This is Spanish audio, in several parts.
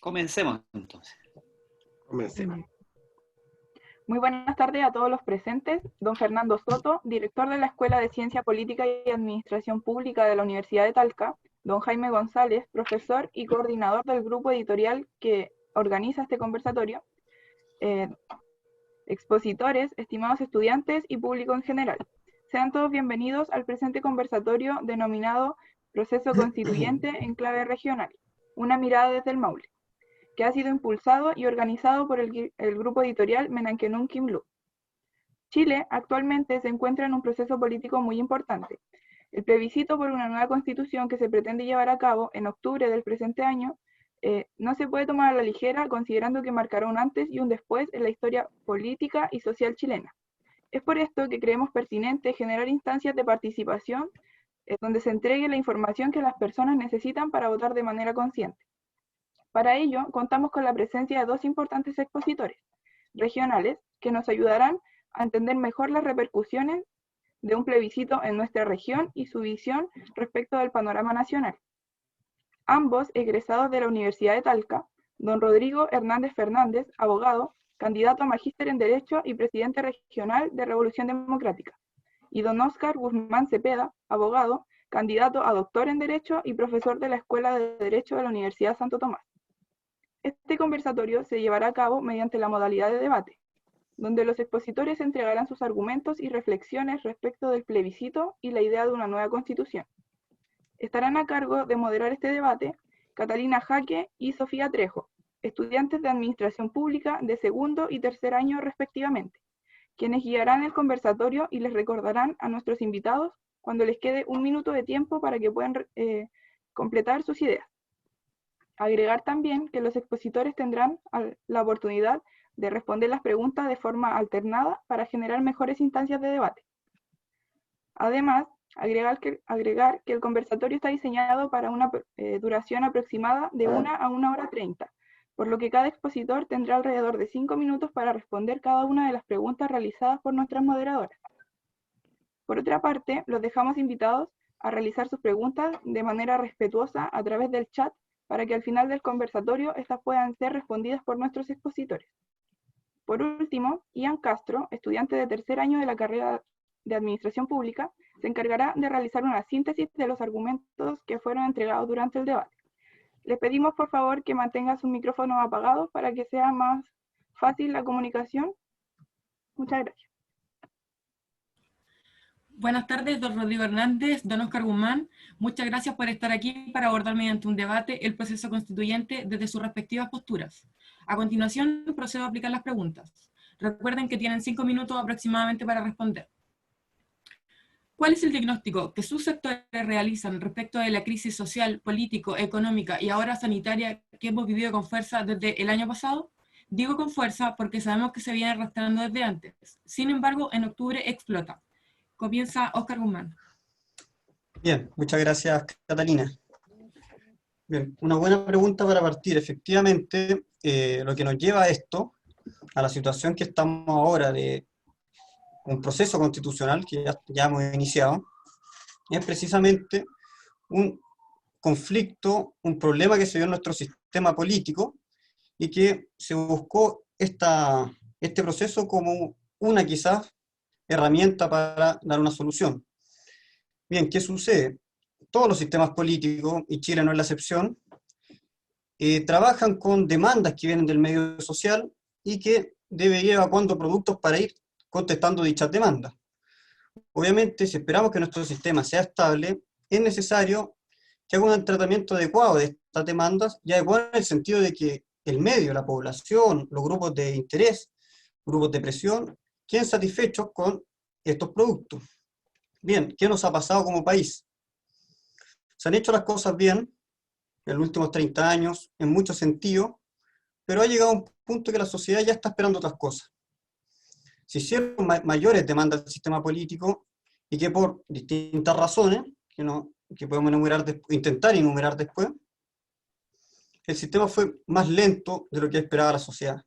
Comencemos entonces. Comencemos. Muy buenas tardes a todos los presentes. Don Fernando Soto, director de la Escuela de Ciencia Política y Administración Pública de la Universidad de Talca. Don Jaime González, profesor y coordinador del grupo editorial que organiza este conversatorio. Expositores, estimados estudiantes y público en general. Sean todos bienvenidos al presente conversatorio denominado Proceso Constituyente en clave regional, una mirada desde el Maule, que ha sido impulsado y organizado por el grupo editorial Menankenun Kimlu. Chile actualmente se encuentra en un proceso político muy importante. El plebiscito por una nueva constitución que se pretende llevar a cabo en octubre del presente año no se puede tomar a la ligera, considerando que marcará un antes y un después en la historia política y social chilena. Es por esto que creemos pertinente generar instancias de participación donde se entregue la información que las personas necesitan para votar de manera consciente. Para ello, contamos con la presencia de dos importantes expositores regionales que nos ayudarán a entender mejor las repercusiones de un plebiscito en nuestra región y su visión respecto del panorama nacional. Ambos egresados de la Universidad de Talca, don Rodrigo Hernández Fernández, abogado, candidato a magíster en Derecho y presidente regional de Revolución Democrática, y don Óscar Guzmán Cepeda, abogado, candidato a doctor en Derecho y profesor de la Escuela de Derecho de la Universidad Santo Tomás. Este conversatorio se llevará a cabo mediante la modalidad de debate, donde los expositores entregarán sus argumentos y reflexiones respecto del plebiscito y la idea de una nueva constitución. Estarán a cargo de moderar este debate Catalina Jaque y Sofía Trejo, estudiantes de Administración Pública de segundo y tercer año respectivamente, quienes guiarán el conversatorio y les recordarán a nuestros invitados cuando les quede un minuto de tiempo para que puedan completar sus ideas. Agregar también que los expositores tendrán la oportunidad de responder las preguntas de forma alternada para generar mejores instancias de debate. Además, agregar que el conversatorio está diseñado para una duración aproximada de 1 a 1 hora 30, por lo que cada expositor tendrá alrededor de 5 minutos para responder cada una de las preguntas realizadas por nuestras moderadoras. Por otra parte, los dejamos invitados a realizar sus preguntas de manera respetuosa a través del chat para que al final del conversatorio estas puedan ser respondidas por nuestros expositores. Por último, Ian Castro, estudiante de tercer año de la carrera de Administración Pública, se encargará de realizar una síntesis de los argumentos que fueron entregados durante el debate. Les pedimos por favor que mantengan sus micrófonos apagados para que sea más fácil la comunicación. Muchas gracias. Buenas tardes, don Rodrigo Hernández, don Óscar Guzmán. Muchas gracias por estar aquí para abordar mediante un debate el proceso constituyente desde sus respectivas posturas. A continuación, procedo a aplicar las preguntas. Recuerden que tienen 5 minutos aproximadamente para responder. ¿Cuál es el diagnóstico que sus sectores realizan respecto de la crisis social, político, económica y ahora sanitaria que hemos vivido con fuerza desde el año pasado? Digo con fuerza porque sabemos que se viene arrastrando desde antes. Sin embargo, en octubre explota. Comienza Óscar Guzmán. Bien, muchas gracias, Catalina. Bien, una buena pregunta para partir. Efectivamente, lo que nos lleva a esto, a la situación que estamos ahora de un proceso constitucional que ya hemos iniciado, es precisamente un conflicto, un problema que se dio en nuestro sistema político y que se buscó este proceso como una quizás herramienta para dar una solución. Bien, ¿qué sucede? Todos los sistemas políticos, y Chile no es la excepción, trabajan con demandas que vienen del medio social y que debe ir evacuando productos para ir contestando dichas demandas. Obviamente, si esperamos que nuestro sistema sea estable, es necesario que haga un tratamiento adecuado de estas demandas, y adecuado en el sentido de que el medio, la población, los grupos de interés, grupos de presión, queden satisfechos con estos productos. Bien, ¿qué nos ha pasado como país? Se han hecho las cosas bien en los últimos 30 años, en muchos sentidos, pero ha llegado un punto que la sociedad ya está esperando otras cosas. Se hicieron mayores demandas del sistema político y que por distintas razones, que podemos intentar enumerar después, el sistema fue más lento de lo que esperaba la sociedad.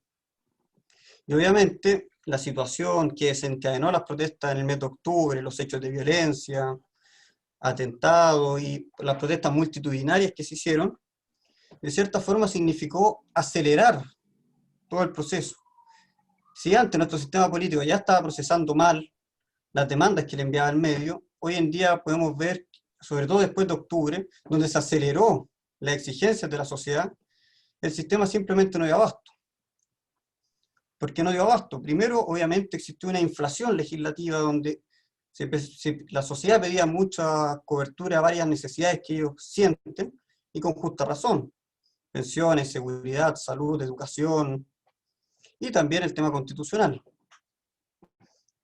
Y obviamente la situación que desencadenó las protestas en el mes de octubre, los hechos de violencia, atentados y las protestas multitudinarias que se hicieron, de cierta forma significó acelerar todo el proceso. Si antes nuestro sistema político ya estaba procesando mal las demandas que le enviaba al medio, hoy en día podemos ver, sobre todo después de octubre, donde se aceleró las exigencias de la sociedad, el sistema simplemente no dio abasto. ¿Por qué no dio abasto? Primero, obviamente, existió una inflación legislativa donde la sociedad pedía mucha cobertura a varias necesidades que ellos sienten, y con justa razón. Pensiones, seguridad, salud, educación, y también el tema constitucional.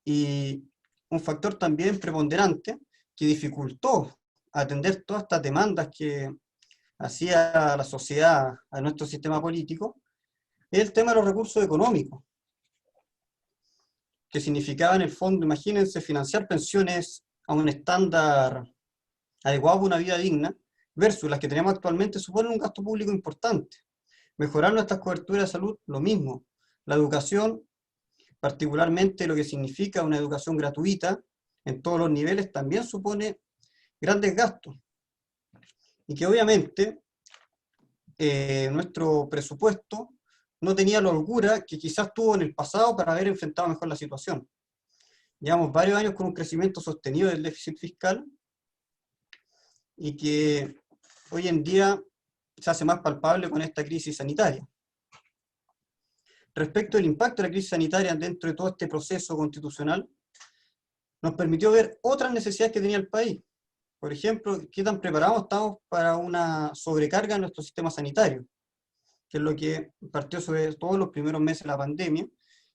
Y un factor también preponderante que dificultó atender todas estas demandas que hacía la sociedad a nuestro sistema político, es el tema de los recursos económicos, que significaba en el fondo, imagínense, financiar pensiones a un estándar adecuado para una vida digna, versus las que tenemos actualmente, supone un gasto público importante. Mejorar nuestras coberturas de salud, lo mismo. La educación, particularmente lo que significa una educación gratuita en todos los niveles, también supone grandes gastos. Y que obviamente nuestro presupuesto no tenía la holgura que quizás tuvo en el pasado para haber enfrentado mejor la situación. Llevamos varios años con un crecimiento sostenido del déficit fiscal y que hoy en día se hace más palpable con esta crisis sanitaria. Respecto al impacto de la crisis sanitaria dentro de todo este proceso constitucional, nos permitió ver otras necesidades que tenía el país. Por ejemplo, qué tan preparados estamos para una sobrecarga en nuestro sistema sanitario, que es lo que partió sobre todo los primeros meses de la pandemia,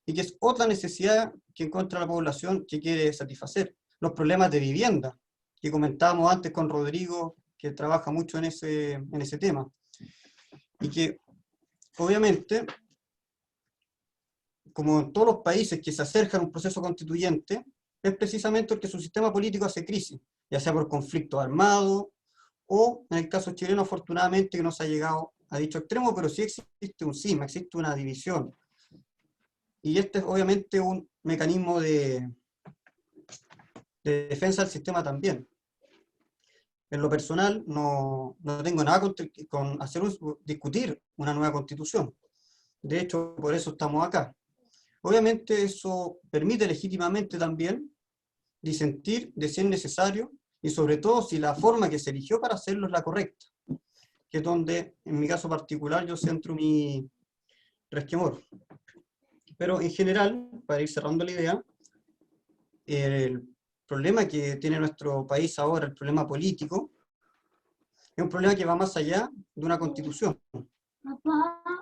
y que es otra necesidad que encuentra la población que quiere satisfacer. Los problemas de vivienda, que comentábamos antes con Rodrigo, que trabaja mucho en ese tema. Y que, obviamente, como en todos los países que se acercan a un proceso constituyente, es precisamente porque su sistema político hace crisis, ya sea por conflicto armado, o en el caso chileno, afortunadamente, que no se ha llegado a dicho extremo, pero sí existe un cisma, existe una división. Y este es obviamente un mecanismo de defensa del sistema también. En lo personal, no tengo nada con discutir una nueva constitución. De hecho, por eso estamos acá. Obviamente eso permite legítimamente también disentir de si es necesario, y sobre todo si la forma que se eligió para hacerlo es la correcta, que es donde, en mi caso particular, yo centro mi resquemor. Pero en general, para ir cerrando la idea, el problema que tiene nuestro país ahora, el problema político, es un problema que va más allá de una constitución.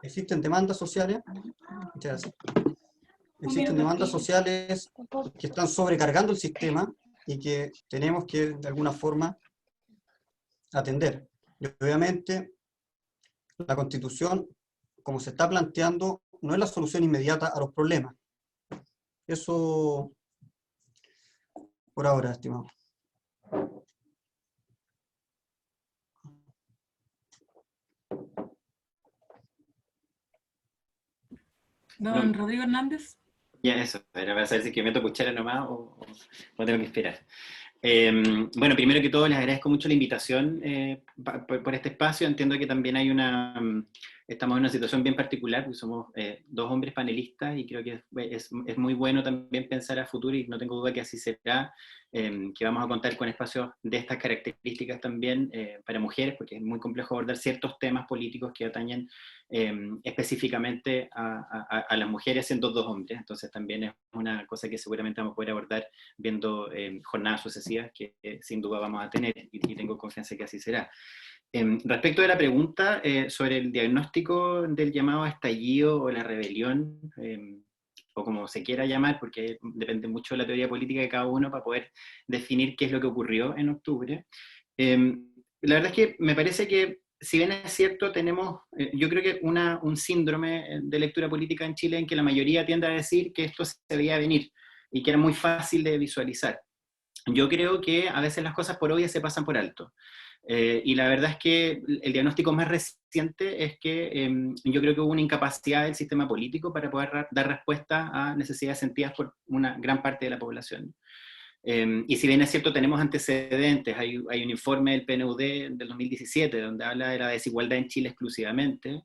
Existen demandas sociales, muchas gracias. Existen demandas sociales que están sobrecargando el sistema y que tenemos que, de alguna forma, atender. Y obviamente, la Constitución, como se está planteando, no es la solución inmediata a los problemas. Eso, por ahora, estimado. Don Rodrigo Hernández. Ya, eso, era para saber si es que meto cuchara nomás o tengo que esperar. Bueno, primero que todo les agradezco mucho la invitación por este espacio. Entiendo que también hay estamos en una situación bien particular, porque somos dos hombres panelistas y creo que es muy bueno también pensar a futuro, y no tengo duda que así será, que vamos a contar con espacios de estas características también para mujeres, porque es muy complejo abordar ciertos temas políticos que atañen específicamente a las mujeres siendo dos hombres. Entonces también es una cosa que seguramente vamos a poder abordar viendo jornadas sucesivas que sin duda vamos a tener, y tengo confianza que así será. Respecto de la pregunta sobre el diagnóstico del llamado estallido o la rebelión, o como se quiera llamar, porque depende mucho de la teoría política de cada uno para poder definir qué es lo que ocurrió en octubre, la verdad es que me parece que, si bien es cierto, tenemos, yo creo que un síndrome de lectura política en Chile en que la mayoría tiende a decir que esto se veía venir y que era muy fácil de visualizar. Yo creo que a veces las cosas por obvias se pasan por alto. Y la verdad es que el diagnóstico más reciente es que yo creo que hubo una incapacidad del sistema político para poder dar respuesta a necesidades sentidas por una gran parte de la población. Y si bien es cierto, tenemos antecedentes, hay un informe del PNUD del 2017 donde habla de la desigualdad en Chile exclusivamente,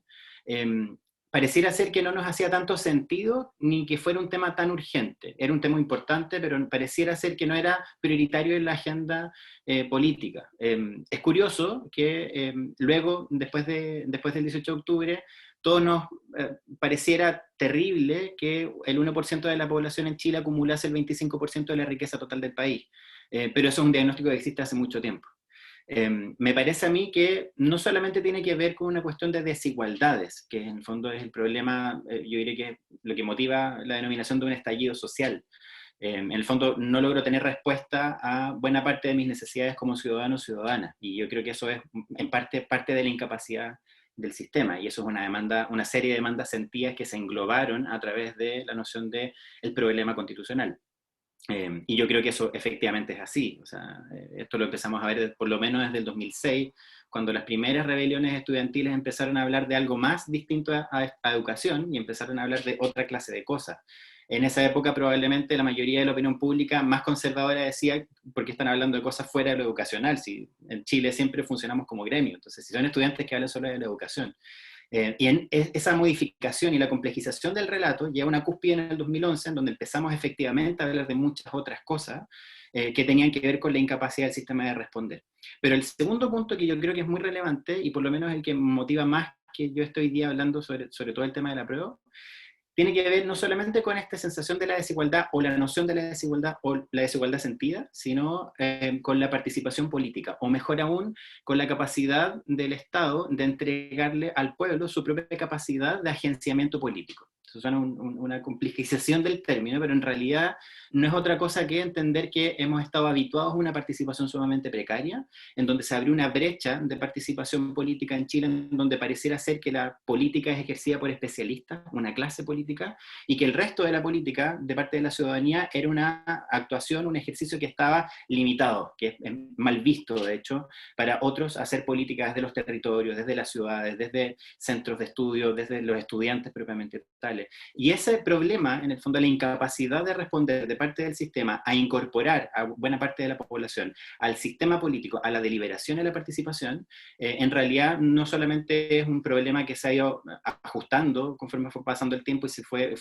pareciera ser que no nos hacía tanto sentido ni que fuera un tema tan urgente. Era un tema importante, pero pareciera ser que no era prioritario en la agenda política. Es curioso que luego, después del 18 de octubre, todo nos pareciera terrible que el 1% de la población en Chile acumulase el 25% de la riqueza total del país. Pero eso es un diagnóstico que existe hace mucho tiempo. Me parece a mí que no solamente tiene que ver con una cuestión de desigualdades, que en el fondo es el problema, yo diría que lo que motiva la denominación de un estallido social. En el fondo no logro tener respuesta a buena parte de mis necesidades como ciudadano o ciudadana, y yo creo que eso es en parte de la incapacidad del sistema, y eso es una serie de demandas sentidas que se englobaron a través de la noción del problema constitucional. Y yo creo que eso efectivamente es así. O sea, esto lo empezamos a ver por lo menos desde el 2006, cuando las primeras rebeliones estudiantiles empezaron a hablar de algo más distinto a educación y empezaron a hablar de otra clase de cosas. En esa época probablemente la mayoría de la opinión pública más conservadora decía, ¿por qué están hablando de cosas fuera de lo educacional? Si en Chile siempre funcionamos como gremio, entonces si son estudiantes que hablan solo de la educación. Esa modificación y la complejización del relato lleva a una cúspide en el 2011, en donde empezamos efectivamente a hablar de muchas otras cosas que tenían que ver con la incapacidad del sistema de responder. Pero el segundo punto que yo creo que es muy relevante, y por lo menos el que motiva más que yo estoy hoy día hablando sobre todo el tema de la prueba, tiene que ver no solamente con esta sensación de la desigualdad o la noción de la desigualdad o la desigualdad sentida, sino con la participación política, o mejor aún, con la capacidad del Estado de entregarle al pueblo su propia capacidad de agenciamiento político. Eso suena una complejización del término, pero en realidad no es otra cosa que entender que hemos estado habituados a una participación sumamente precaria, en donde se abrió una brecha de participación política en Chile, en donde pareciera ser que la política es ejercida por especialistas, una clase política, y que el resto de la política, de parte de la ciudadanía, era una actuación, un ejercicio que estaba limitado, que es mal visto, de hecho, para otros hacer política desde los territorios, desde las ciudades, desde centros de estudio, desde los estudiantes propiamente tales. Y ese problema, en el fondo, la incapacidad de responder de parte del sistema a incorporar a buena parte de la población al sistema político, a la deliberación y a la participación, en realidad no solamente es un problema que se ha ido ajustando conforme fue pasando el tiempo y se fue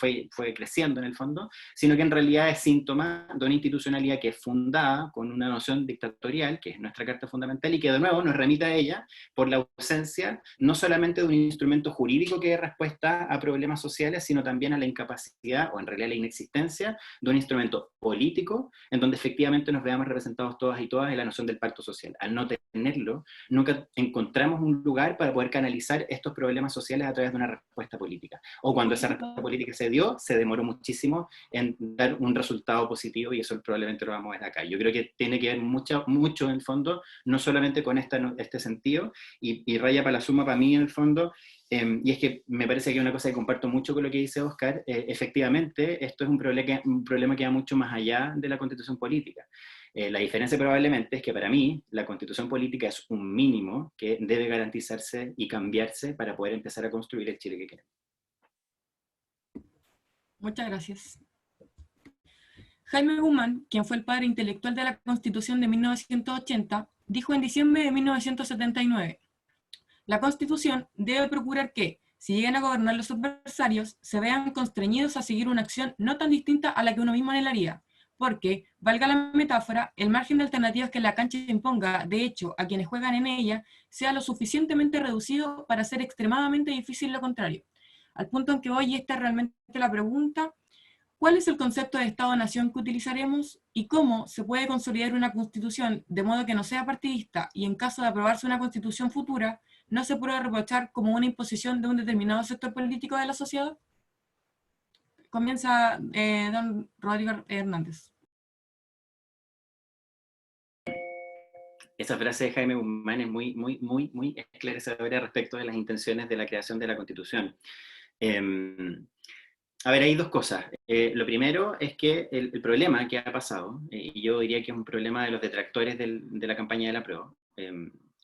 creciendo en el fondo, sino que en realidad es síntoma de una institucionalidad que es fundada con una noción dictatorial, que es nuestra Carta Fundamental, y que de nuevo nos remite a ella por la ausencia no solamente de un instrumento jurídico que dé respuesta a problemas sociales, sino también a la incapacidad, o en realidad la inexistencia, de un instrumento político en donde efectivamente nos veamos representados todas y todas en la noción del pacto social. Al no tenerlo, nunca encontramos un lugar para poder canalizar estos problemas sociales a través de una respuesta política. O cuando esa respuesta política se dio, se demoró muchísimo en dar un resultado positivo, y eso probablemente lo vamos a ver acá. Yo creo que tiene que ver mucho en el fondo, no solamente con este sentido, y raya para la suma para mí en el fondo, y es que me parece que una cosa que comparto mucho con lo que dice Oscar, efectivamente, esto es un problema que va mucho más allá de la constitución política. La diferencia probablemente es que para mí la constitución política es un mínimo que debe garantizarse y cambiarse para poder empezar a construir el Chile que queremos. Muchas gracias. Jaime Guzmán, quien fue el padre intelectual de la Constitución de 1980, dijo en diciembre de 1979: la Constitución debe procurar que, si llegan a gobernar los adversarios, se vean constreñidos a seguir una acción no tan distinta a la que uno mismo anhelaría, porque, valga la metáfora, el margen de alternativas que la cancha imponga, de hecho, a quienes juegan en ella, sea lo suficientemente reducido para ser extremadamente difícil lo contrario. Al punto en que hoy esta es realmente la pregunta: ¿cuál es el concepto de Estado-Nación que utilizaremos y cómo se puede consolidar una constitución de modo que no sea partidista y, en caso de aprobarse una constitución futura, no se pueda reprochar como una imposición de un determinado sector político de la sociedad? Comienza don Rodrigo Hernández. Esa frase de Jaime Guzmán es muy esclarecedora respecto de las intenciones de la creación de la Constitución. A ver, hay dos cosas. Lo primero es que el problema que ha pasado, y yo diría que es un problema de los detractores de la campaña de la prueba,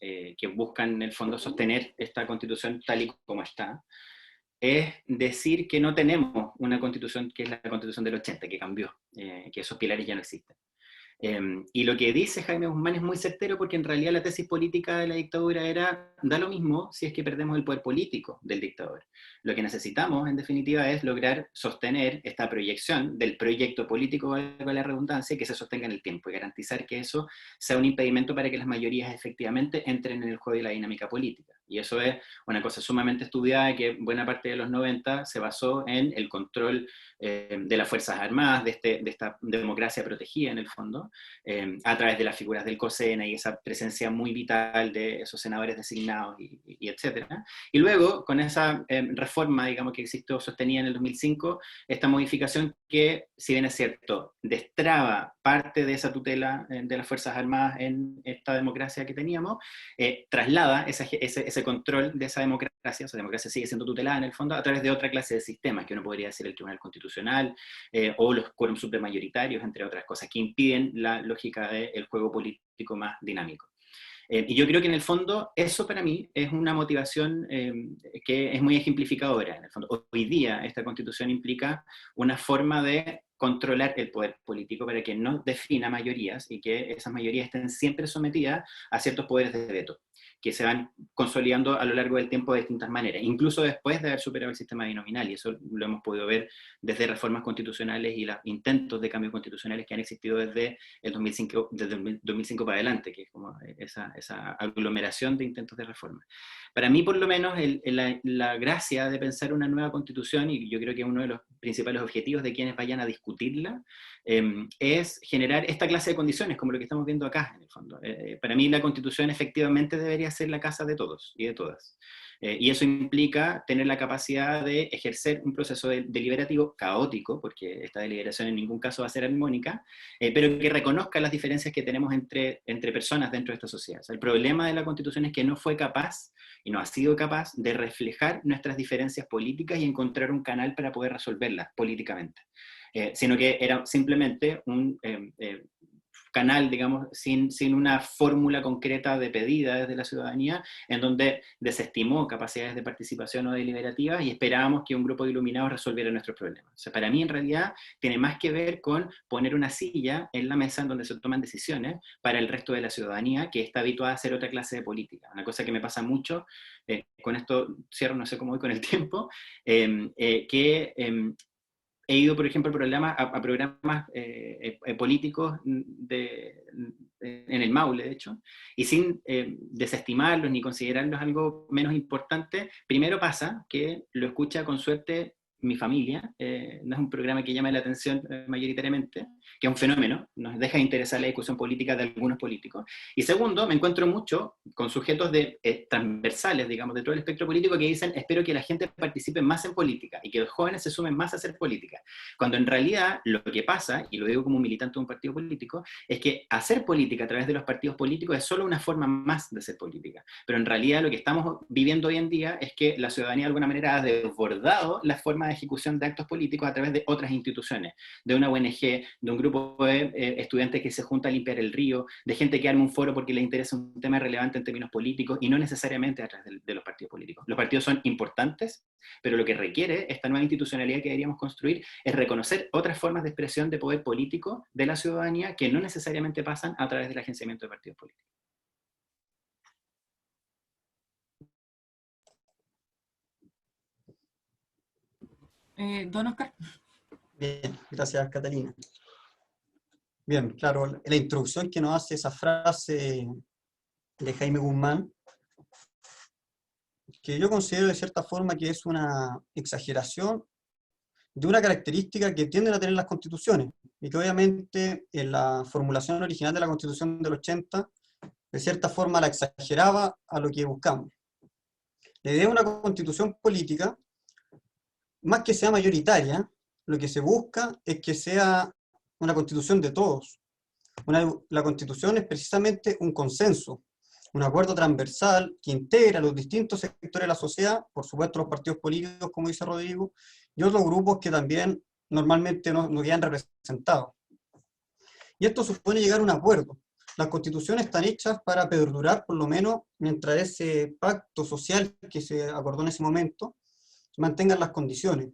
que buscan en el fondo sostener esta Constitución tal y como está, es decir que no tenemos una Constitución que es la Constitución del 80, que cambió, que esos pilares ya no existen. Y lo que dice Jaime Guzmán es muy certero, porque en realidad la tesis política de la dictadura era, da lo mismo si es que perdemos el poder político del dictador. Lo que necesitamos, en definitiva, es lograr sostener esta proyección del proyecto político, valga la redundancia, que se sostenga en el tiempo, y garantizar que eso sea un impedimento para que las mayorías efectivamente entren en el juego y la dinámica política. Y eso es una cosa sumamente estudiada, que buena parte de los 90 se basó en el control de las Fuerzas Armadas, de esta democracia protegida en el fondo, a través de las figuras del COSENA y esa presencia muy vital de esos senadores designados y etcétera. Y luego, con esa reforma, digamos, que existió sostenida en el 2005, esta modificación que, si bien es cierto, destraba parte de esa tutela de las Fuerzas Armadas en esta democracia que teníamos, traslada ese control de esa democracia sigue siendo tutelada en el fondo a través de otra clase de sistemas, que uno podría decir el Tribunal Constitucional o los quórums supramayoritarios, entre otras cosas, que impiden la lógica del juego político más dinámico. Y yo creo que en el fondo eso para mí es una motivación que es muy ejemplificadora. En el fondo, hoy día esta constitución implica una forma de controlar el poder político para que no defina mayorías y que esas mayorías estén siempre sometidas a ciertos poderes de veto, que se van consolidando a lo largo del tiempo de distintas maneras, incluso después de haber superado el sistema binominal, y eso lo hemos podido ver desde reformas constitucionales y los intentos de cambios constitucionales que han existido desde el 2005 para adelante, que es como esa aglomeración de intentos de reforma. Para mí, por lo menos, la gracia de pensar una nueva constitución, y yo creo que uno de los principales objetivos de quienes vayan a discutirla, es generar esta clase de condiciones, como lo que estamos viendo acá, en el fondo. Para mí la constitución efectivamente debería ser la casa de todos y de todas. Y eso implica tener la capacidad de ejercer un proceso deliberativo caótico, porque esta deliberación en ningún caso va a ser armónica, pero que reconozca las diferencias que tenemos entre personas dentro de esta sociedad. O sea, el problema de la Constitución es que no fue capaz, y no ha sido capaz, de reflejar nuestras diferencias políticas y encontrar un canal para poder resolverlas políticamente. Sino que era simplemente un canal, digamos, sin una fórmula concreta de pedida desde la ciudadanía, en donde desestimó capacidades de participación o deliberativas y esperábamos que un grupo de iluminados resolviera nuestros problemas. O sea, para mí, en realidad, tiene más que ver con poner una silla en la mesa en donde se toman decisiones para el resto de la ciudadanía, que está habituada a hacer otra clase de política. Una cosa que me pasa mucho, con esto cierro, no sé cómo voy con el tiempo, he ido, por ejemplo, a programas políticos en el Maule, de hecho, y sin desestimarlos ni considerarlos algo menos importante, primero pasa que lo escucha con suerte mi familia, no es un programa que llame la atención mayoritariamente, que es un fenómeno, nos deja de interesar la discusión política de algunos políticos. Y segundo, me encuentro mucho con sujetos transversales, digamos, de todo el espectro político que dicen, espero que la gente participe más en política y que los jóvenes se sumen más a hacer política. Cuando en realidad lo que pasa, y lo digo como militante de un partido político, es que hacer política a través de los partidos políticos es solo una forma más de hacer política. Pero en realidad lo que estamos viviendo hoy en día es que la ciudadanía de alguna manera ha desbordado la forma de ejecución de actos políticos a través de otras instituciones, de una ONG, de un grupo de estudiantes que se junta a limpiar el río, de gente que arma un foro porque les interesa un tema relevante en términos políticos, y no necesariamente a través de los partidos políticos. Los partidos son importantes, pero lo que requiere esta nueva institucionalidad que deberíamos construir es reconocer otras formas de expresión de poder político de la ciudadanía que no necesariamente pasan a través del agenciamiento de partidos políticos. Don Oscar. Bien, gracias, Catalina. Bien, claro, la introducción que nos hace esa frase de Jaime Guzmán, que yo considero de cierta forma que es una exageración de una característica que tienden a tener las constituciones, y que obviamente en la formulación original de la Constitución del 80, de cierta forma la exageraba a lo que buscamos. La idea de una constitución política, más que sea mayoritaria, lo que se busca es que sea una constitución de todos. La constitución es precisamente un consenso, un acuerdo transversal que integra los distintos sectores de la sociedad, por supuesto los partidos políticos, como dice Rodrigo, y otros grupos que también normalmente no quedan representados. Y esto supone llegar a un acuerdo. Las constituciones están hechas para perdurar, por lo menos, mientras ese pacto social que se acordó en ese momento mantengan las condiciones.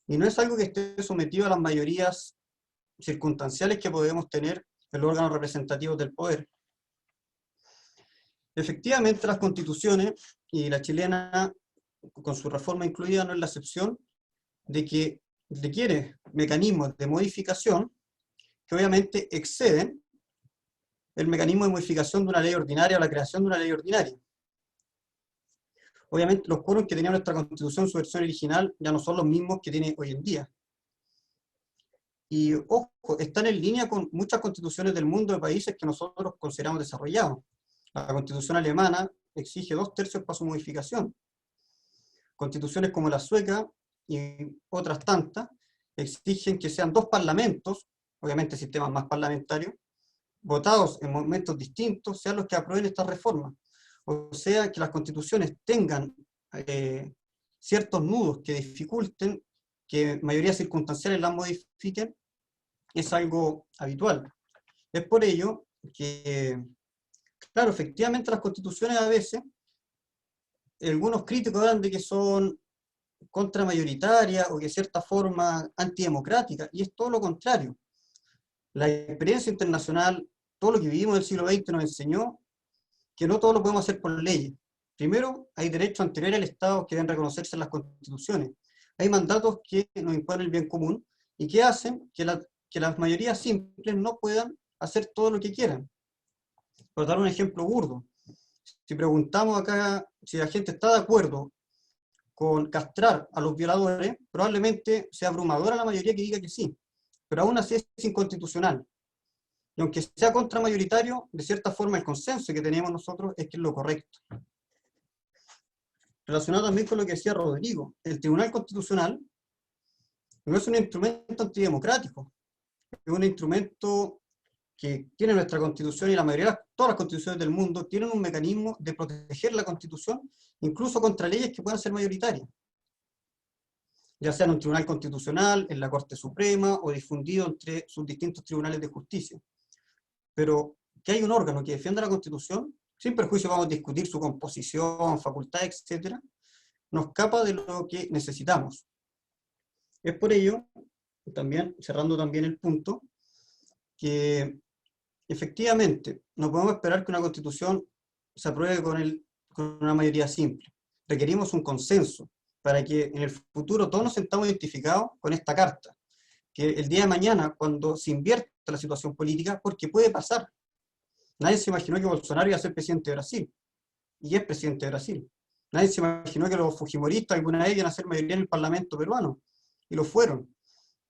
Y no es algo que esté sometido a las mayorías circunstanciales que podemos tener en los órganos representativos del poder. Efectivamente, las constituciones, y la chilena, con su reforma incluida, no es la excepción, de que requiere mecanismos de modificación que obviamente exceden el mecanismo de modificación de una ley ordinaria o la creación de una ley ordinaria. Obviamente los quórums que tenía nuestra Constitución en su versión original ya no son los mismos que tiene hoy en día. Y ojo, están en línea con muchas constituciones del mundo de países que nosotros consideramos desarrollados. La Constitución alemana exige 2/3 para su modificación. Constituciones como la sueca y otras tantas exigen que sean 2 parlamentos, obviamente sistemas más parlamentarios, votados en momentos distintos, sean los que aprueben estas reformas. O sea, que las constituciones tengan ciertos nudos que dificulten que mayorías circunstanciales las modifiquen, es algo habitual. Es por ello que, claro, efectivamente las constituciones a veces, algunos críticos hablan de que son contramayoritarias o que de cierta forma antidemocráticas, y es todo lo contrario. La experiencia internacional, todo lo que vivimos en el siglo XX nos enseñó que no todo lo podemos hacer por leyes. Primero, hay derechos anteriores al Estado que deben reconocerse en las constituciones. Hay mandatos que nos imponen el bien común y que hacen que las mayorías simples no puedan hacer todo lo que quieran. Por dar un ejemplo burdo, si preguntamos acá si la gente está de acuerdo con castrar a los violadores, probablemente sea abrumadora la mayoría que diga que sí, pero aún así es inconstitucional. Y aunque sea contramayoritario, de cierta forma el consenso que tenemos nosotros es que es lo correcto. Relacionado también con lo que decía Rodrigo, el Tribunal Constitucional no es un instrumento antidemocrático, es un instrumento que tiene nuestra Constitución, y la mayoría, todas las constituciones del mundo, tienen un mecanismo de proteger la Constitución, incluso contra leyes que puedan ser mayoritarias, ya sea en un tribunal constitucional, en la Corte Suprema, o difundido entre sus distintos tribunales de justicia. Pero que hay un órgano que defienda la Constitución, sin perjuicio vamos a discutir su composición, facultades, etc., nos escapa de lo que necesitamos. Es por ello, también, cerrando también el punto, que efectivamente no podemos esperar que una Constitución se apruebe con una mayoría simple. Requerimos un consenso para que en el futuro todos nos sentamos identificados con esta carta. Que el día de mañana, cuando se invierta la situación política, porque puede pasar. Nadie se imaginó que Bolsonaro iba a ser presidente de Brasil, y es presidente de Brasil. Nadie se imaginó que los fujimoristas alguna vez iban a ser mayoría en el Parlamento peruano, y lo fueron.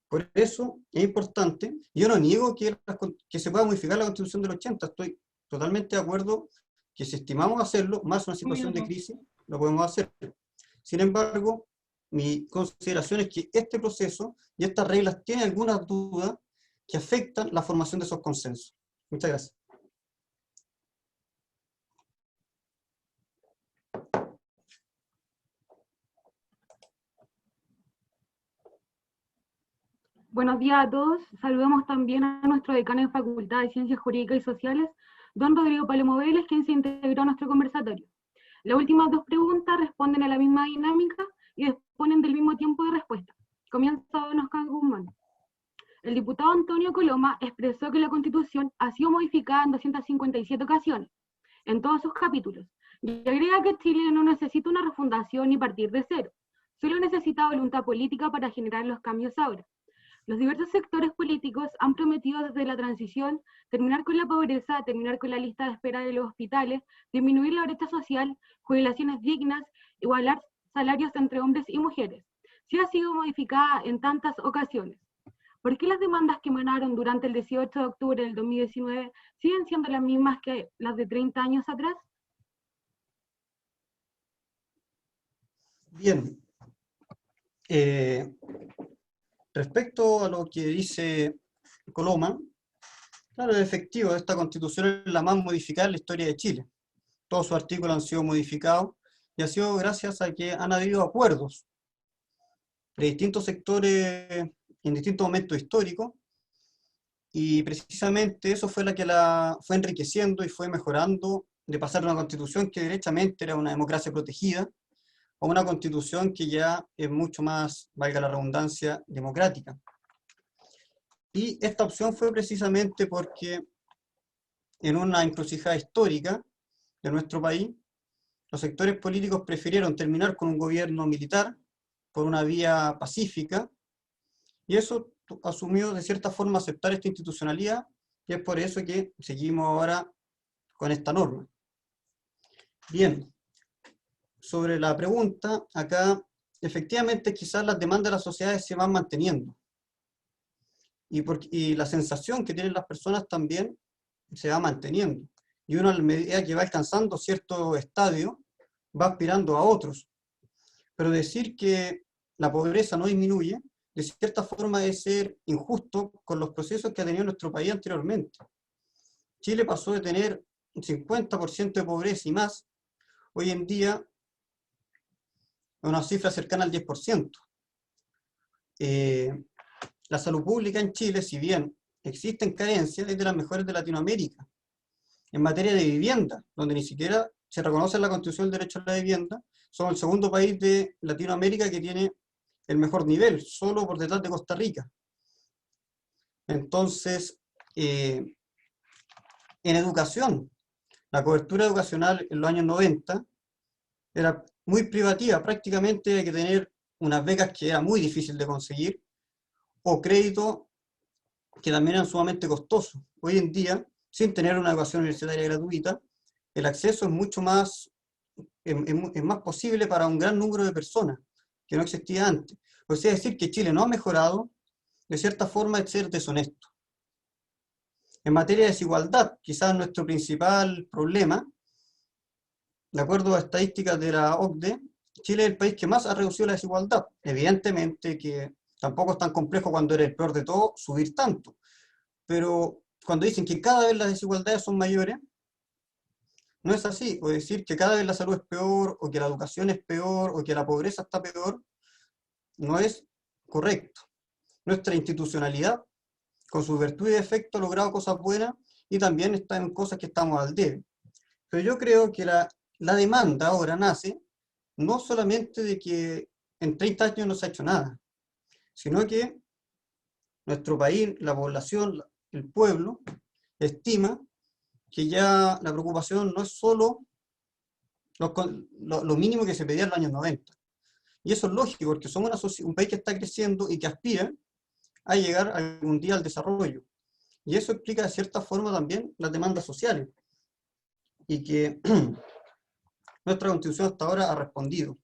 Por eso es importante, yo no niego que se pueda modificar la Constitución del 80, estoy totalmente de acuerdo que si estimamos hacerlo, más una situación de crisis, lo podemos hacer. Sin embargo, mi consideración es que este proceso y estas reglas tienen algunas dudas que afectan la formación de esos consensos. Muchas gracias. Buenos días a todos. Saludamos también a nuestro decano en Facultad de Ciencias Jurídicas y Sociales, don Rodrigo Palomo Vélez, quien se integró a nuestro conversatorio. Las últimas 2 preguntas responden a la misma dinámica y disponen del mismo tiempo de respuesta. Comienza don Oscar Guzmán. El diputado Antonio Coloma expresó que la Constitución ha sido modificada en 257 ocasiones, en todos sus capítulos, y agrega que Chile no necesita una refundación ni partir de cero, solo necesita voluntad política para generar los cambios ahora. Los diversos sectores políticos han prometido desde la transición terminar con la pobreza, terminar con la lista de espera de los hospitales, disminuir la brecha social, jubilaciones dignas, igualar salarios entre hombres y mujeres. Sí ha sido modificada en tantas ocasiones. ¿Por qué las demandas que emanaron durante el 18 de octubre del 2019 siguen siendo las mismas que las de 30 años atrás? Bien. Respecto a lo que dice Coloma, claro, es efectivo, esta Constitución es la más modificada en la historia de Chile. Todos sus artículos han sido modificados y ha sido gracias a que han habido acuerdos de distintos sectores en distintos momentos históricos, y precisamente eso fue la que la fue enriqueciendo y fue mejorando, de pasar de una Constitución que derechamente era una democracia protegida a una Constitución que ya es mucho más, valga la redundancia, democrática. Y esta opción fue precisamente porque en una encrucijada histórica de nuestro país, los sectores políticos prefirieron terminar con un gobierno militar por una vía pacífica, y eso asumió de cierta forma aceptar esta institucionalidad, y es por eso que seguimos ahora con esta norma. Bien, sobre la pregunta, acá efectivamente quizás las demandas de las sociedades se van manteniendo, y la sensación que tienen las personas también se va manteniendo, y uno a medida que va alcanzando cierto estadio va aspirando a otros, pero decir que la pobreza no disminuye de cierta forma es ser injusto con los procesos que ha tenido nuestro país anteriormente. Chile pasó de tener un 50% de pobreza y más, hoy en día a una cifra cercana al 10%. La salud pública en Chile, si bien existen carencias, es de las mejores de Latinoamérica. En materia de vivienda, donde ni siquiera se reconoce en la Constitución el derecho a la vivienda, somos el segundo país de Latinoamérica que tiene el mejor nivel, solo por detrás de Costa Rica. Entonces, en educación, la cobertura educacional en los años 90 era muy privativa, prácticamente hay que tener unas becas que era muy difícil de conseguir, o créditos que también eran sumamente costosos. Hoy en día, sin tener una educación universitaria gratuita, el acceso es mucho más, es más posible para un gran número de personas, que no existía antes. O sea, decir que Chile no ha mejorado, de cierta forma es ser deshonesto. En materia de desigualdad, quizás nuestro principal problema, de acuerdo a estadísticas de la OCDE, Chile es el país que más ha reducido la desigualdad. Evidentemente que tampoco es tan complejo cuando era el peor de todo subir tanto, pero cuando dicen que cada vez las desigualdades son mayores, no es así. O decir que cada vez la salud es peor, o que la educación es peor, o que la pobreza está peor, no es correcto. Nuestra institucionalidad, con sus virtudes y defectos, ha logrado cosas buenas y también está en cosas que estamos al debe. Pero yo creo que la demanda ahora nace no solamente de que en 30 años no se ha hecho nada, sino que nuestro país, la población, el pueblo, estima que ya la preocupación no es solo lo mínimo que se pedía en los años 90. Y eso es lógico, porque somos un país que está creciendo y que aspira a llegar algún día al desarrollo. Y eso explica de cierta forma también las demandas sociales. Y que nuestra Constitución hasta ahora ha respondido.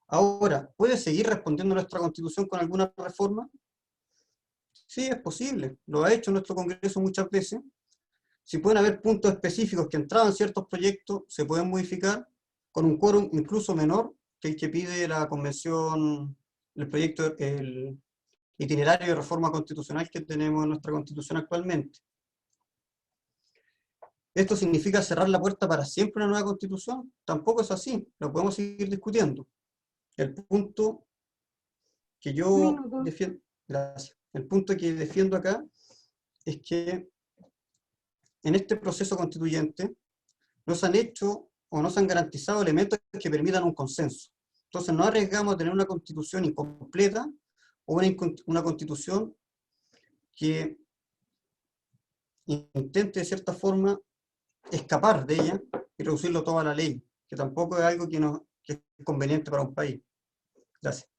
Ahora, ¿puede seguir respondiendo nuestra Constitución con alguna reforma? Sí, es posible. Lo ha hecho nuestro Congreso muchas veces. Si pueden haber puntos específicos que entraban en ciertos proyectos, se pueden modificar con un quórum incluso menor que el que pide la convención, el proyecto, el itinerario de reforma constitucional que tenemos en nuestra Constitución actualmente. ¿Esto significa cerrar la puerta para siempre a una nueva Constitución? Tampoco es así, lo podemos seguir discutiendo. El punto que yo defiendo, gracias, el punto que defiendo acá es que en este proceso constituyente no se han hecho o no se han garantizado elementos que permitan un consenso. Entonces no arriesgamos a tener una constitución incompleta o una constitución que intente de cierta forma escapar de ella y reducirlo todo a la ley, que tampoco es algo que es conveniente para un país. Gracias.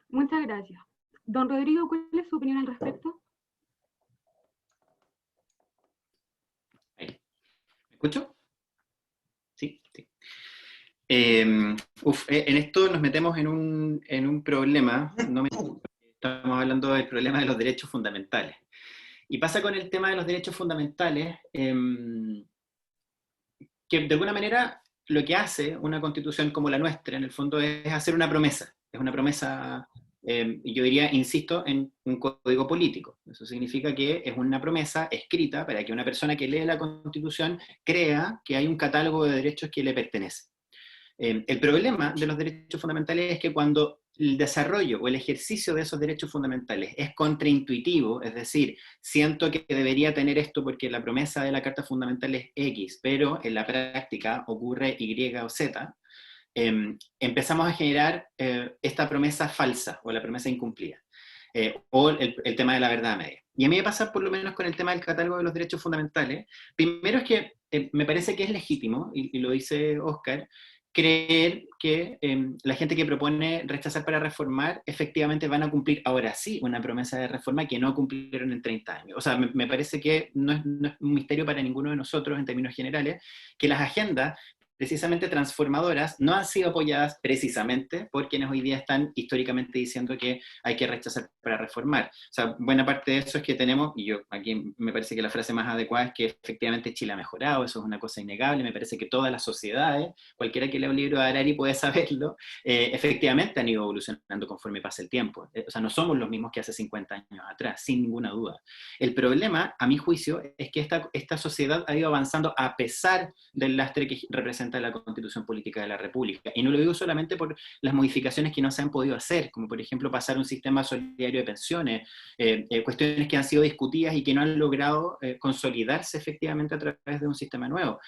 Muchas gracias. Don Rodrigo, ¿cuál es su opinión al respecto? ¿Me escucho? Sí, sí. En esto nos metemos en un problema, estamos hablando del problema de los derechos fundamentales. Y pasa con el tema de los derechos fundamentales, que de alguna manera lo que hace una constitución como la nuestra, en el fondo, es hacer una promesa. Es una promesa, y yo diría, insisto, en un código político. Eso significa que es una promesa escrita para que una persona que lee la Constitución crea que hay un catálogo de derechos que le pertenece. El problema de los derechos fundamentales es que cuando el desarrollo o el ejercicio de esos derechos fundamentales es contraintuitivo, es decir, siento que debería tener esto porque la promesa de la Carta Fundamental es X, pero en la práctica ocurre Y o Z, empezamos a generar esta promesa falsa o la promesa incumplida, o el tema de la verdad media. y a mí me pasa por lo menos con el tema del catálogo de los derechos fundamentales. Primero es que me parece que es legítimo, y lo dice Oscar, creer que la gente que propone rechazar para reformar efectivamente van a cumplir ahora sí una promesa de reforma que no cumplieron en 30 años. O sea, me parece que no es un misterio para ninguno de nosotros en términos generales que las agendas precisamente transformadoras no han sido apoyadas precisamente por quienes hoy día están históricamente diciendo que hay que rechazar para reformar. O sea, buena parte de eso es que tenemos, y yo aquí me parece que la frase más adecuada es que efectivamente Chile ha mejorado, eso es una cosa innegable, me parece que todas las sociedades, cualquiera que lea un libro de Harari puede saberlo, efectivamente han ido evolucionando conforme pasa el tiempo. O sea, no somos los mismos que hace 50 años atrás, sin ninguna duda. El problema, a mi juicio, es que esta sociedad ha ido avanzando a pesar del lastre que representa la Constitución Política de la República. Y no lo digo solamente por las modificaciones que no se han podido hacer, como por ejemplo pasar un sistema solidario de pensiones, cuestiones que han sido discutidas y que no han logrado consolidarse efectivamente a través de un sistema nuevo.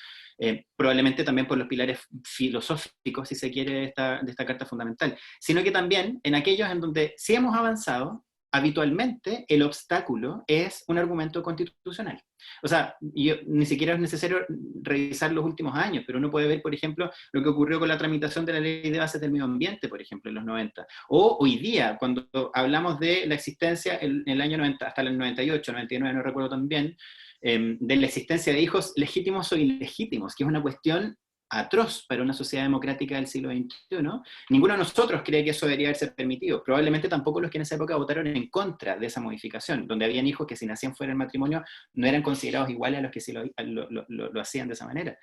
Probablemente también por los pilares filosóficos, si se quiere, de esta Carta Fundamental, sino que también en aquellos en donde sí hemos avanzado, habitualmente el obstáculo es un argumento constitucional. O sea, ni siquiera es necesario revisar los últimos años, pero uno puede ver, por ejemplo, lo que ocurrió con la tramitación de la Ley de Bases del Medio Ambiente, por ejemplo, en los 90. O hoy día, cuando hablamos de la existencia en el año 90, hasta el 98, 99, no recuerdo tan bien, de la existencia de hijos legítimos o ilegítimos, que es una cuestión atroz para una sociedad democrática del siglo XXI. Ninguno de nosotros cree que eso debería haberse permitido. Probablemente tampoco los que en esa época votaron en contra de esa modificación, donde habían hijos que si nacían fuera del matrimonio no eran considerados iguales a los que sí lo hacían de esa manera.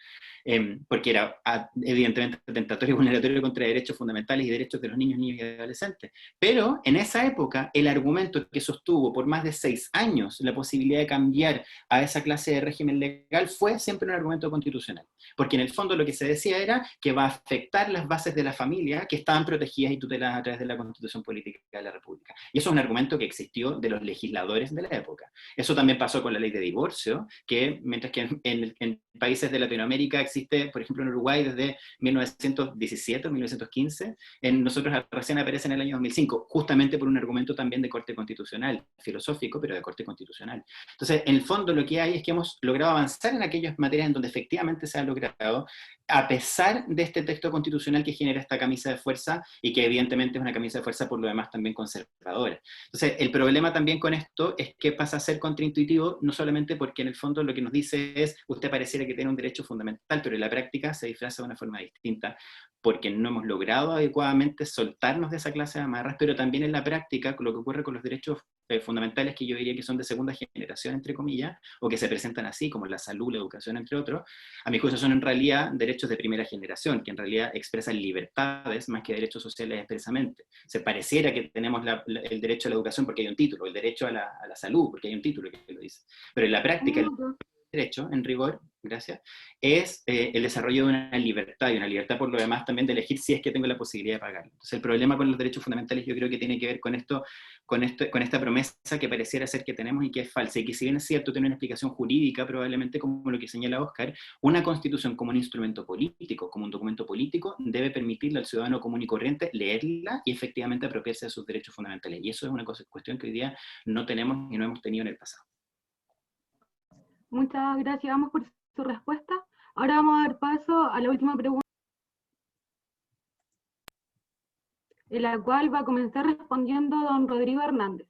Porque era evidentemente atentatorio y vulneratorio contra derechos fundamentales y derechos de los niños, niñas y adolescentes. Pero en esa época el argumento que sostuvo por más de 6 años la posibilidad de cambiar a esa clase de régimen legal fue siempre un argumento constitucional. Porque en el fondo lo que se decía era que va a afectar las bases de la familia que estaban protegidas y tuteladas a través de la Constitución Política de la República. Y eso es un argumento que existió de los legisladores de la época. Eso también pasó con la ley de divorcio, que mientras que en países de Latinoamérica existe, por ejemplo en Uruguay desde 1917 o 1915, nosotros recién aparece en el año 2005, justamente por un argumento también de corte constitucional, filosófico, pero de corte constitucional. Entonces, en el fondo lo que hay es que hemos logrado avanzar en aquellas materias en donde efectivamente se ha logrado, a pesar de este texto constitucional que genera esta camisa de fuerza y que evidentemente es una camisa de fuerza por lo demás también conservadora. Entonces, el problema también con esto es que pasa a ser contraintuitivo, no solamente porque en el fondo lo que nos dice es, usted pareciera que tiene un derecho fundamental, pero en la práctica se disfraza de una forma distinta, porque no hemos logrado adecuadamente soltarnos de esa clase de amarras, pero también en la práctica, lo que ocurre con los derechos fundamentales que yo diría que son de segunda generación, entre comillas, o que se presentan así, como la salud, la educación, entre otros, a mi juicio son en realidad derechos de primera generación, que en realidad expresan libertades más que derechos sociales expresamente. Se pareciera que tenemos el derecho a la educación porque hay un título, el derecho a la salud porque hay un título que lo dice. Pero en la práctica, el derecho, en rigor, gracias, es el desarrollo de una libertad, y una libertad por lo demás también de elegir si es que tengo la posibilidad de pagarlo. Entonces el problema con los derechos fundamentales yo creo que tiene que ver con esta promesa que pareciera ser que tenemos y que es falsa, y que si bien es cierto tiene una explicación jurídica, probablemente como lo que señala Oscar, una constitución como un instrumento político, como un documento político, debe permitirle al ciudadano común y corriente leerla y efectivamente apropiarse de sus derechos fundamentales. Y eso es una cuestión que hoy día no tenemos y no hemos tenido en el pasado. Muchas gracias, vamos por su respuesta. Ahora vamos a dar paso a la última pregunta, en la cual va a comenzar respondiendo don Rodrigo Hernández.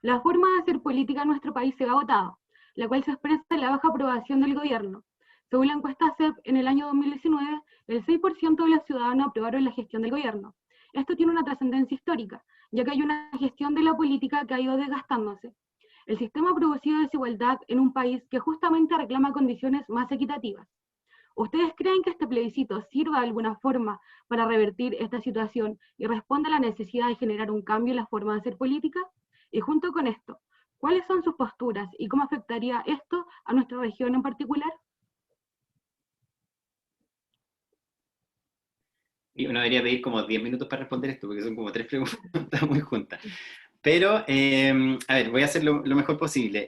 La forma de hacer política en nuestro país se ha agotado, la cual se expresa en la baja aprobación del gobierno. Según la encuesta CEP, en el año 2019, el 6% de los ciudadanos aprobaron la gestión del gobierno. Esto tiene una trascendencia histórica, ya que hay una gestión de la política que ha ido desgastándose. El sistema ha producido desigualdad en un país que justamente reclama condiciones más equitativas. ¿Ustedes creen que este plebiscito sirva de alguna forma para revertir esta situación y responda a la necesidad de generar un cambio en la forma de hacer política? Y junto con esto, ¿cuáles son sus posturas y cómo afectaría esto a nuestra región en particular? Y uno debería pedir como 10 minutos para responder esto, porque son como 3 preguntas muy juntas. Pero, a ver, voy a hacer lo mejor posible.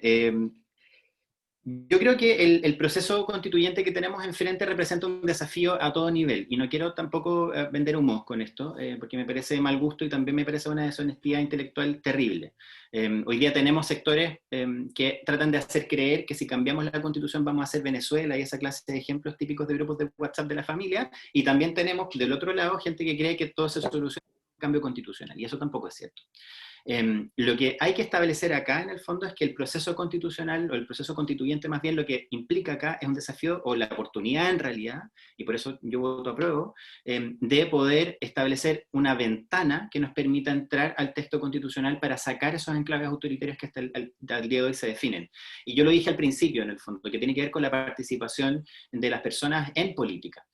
Yo creo que el proceso constituyente que tenemos enfrente representa un desafío a todo nivel, y no quiero tampoco vender humos con esto, porque me parece de mal gusto y también me parece una deshonestidad intelectual terrible. Hoy día tenemos sectores que tratan de hacer creer que si cambiamos la Constitución vamos a hacer Venezuela y esa clase de ejemplos típicos de grupos de WhatsApp de la familia, y también tenemos del otro lado gente que cree que todo se soluciona con un cambio constitucional, y eso tampoco es cierto. Lo que hay que establecer acá, en el fondo, es que el proceso constitucional, o el proceso constituyente más bien, lo que implica acá es un desafío, o la oportunidad en realidad, y por eso yo voto apruebo, de poder establecer una ventana que nos permita entrar al texto constitucional para sacar esos enclaves autoritarios que hasta el día de hoy se definen. Y yo lo dije al principio, en el fondo, que tiene que ver con la participación de las personas en política.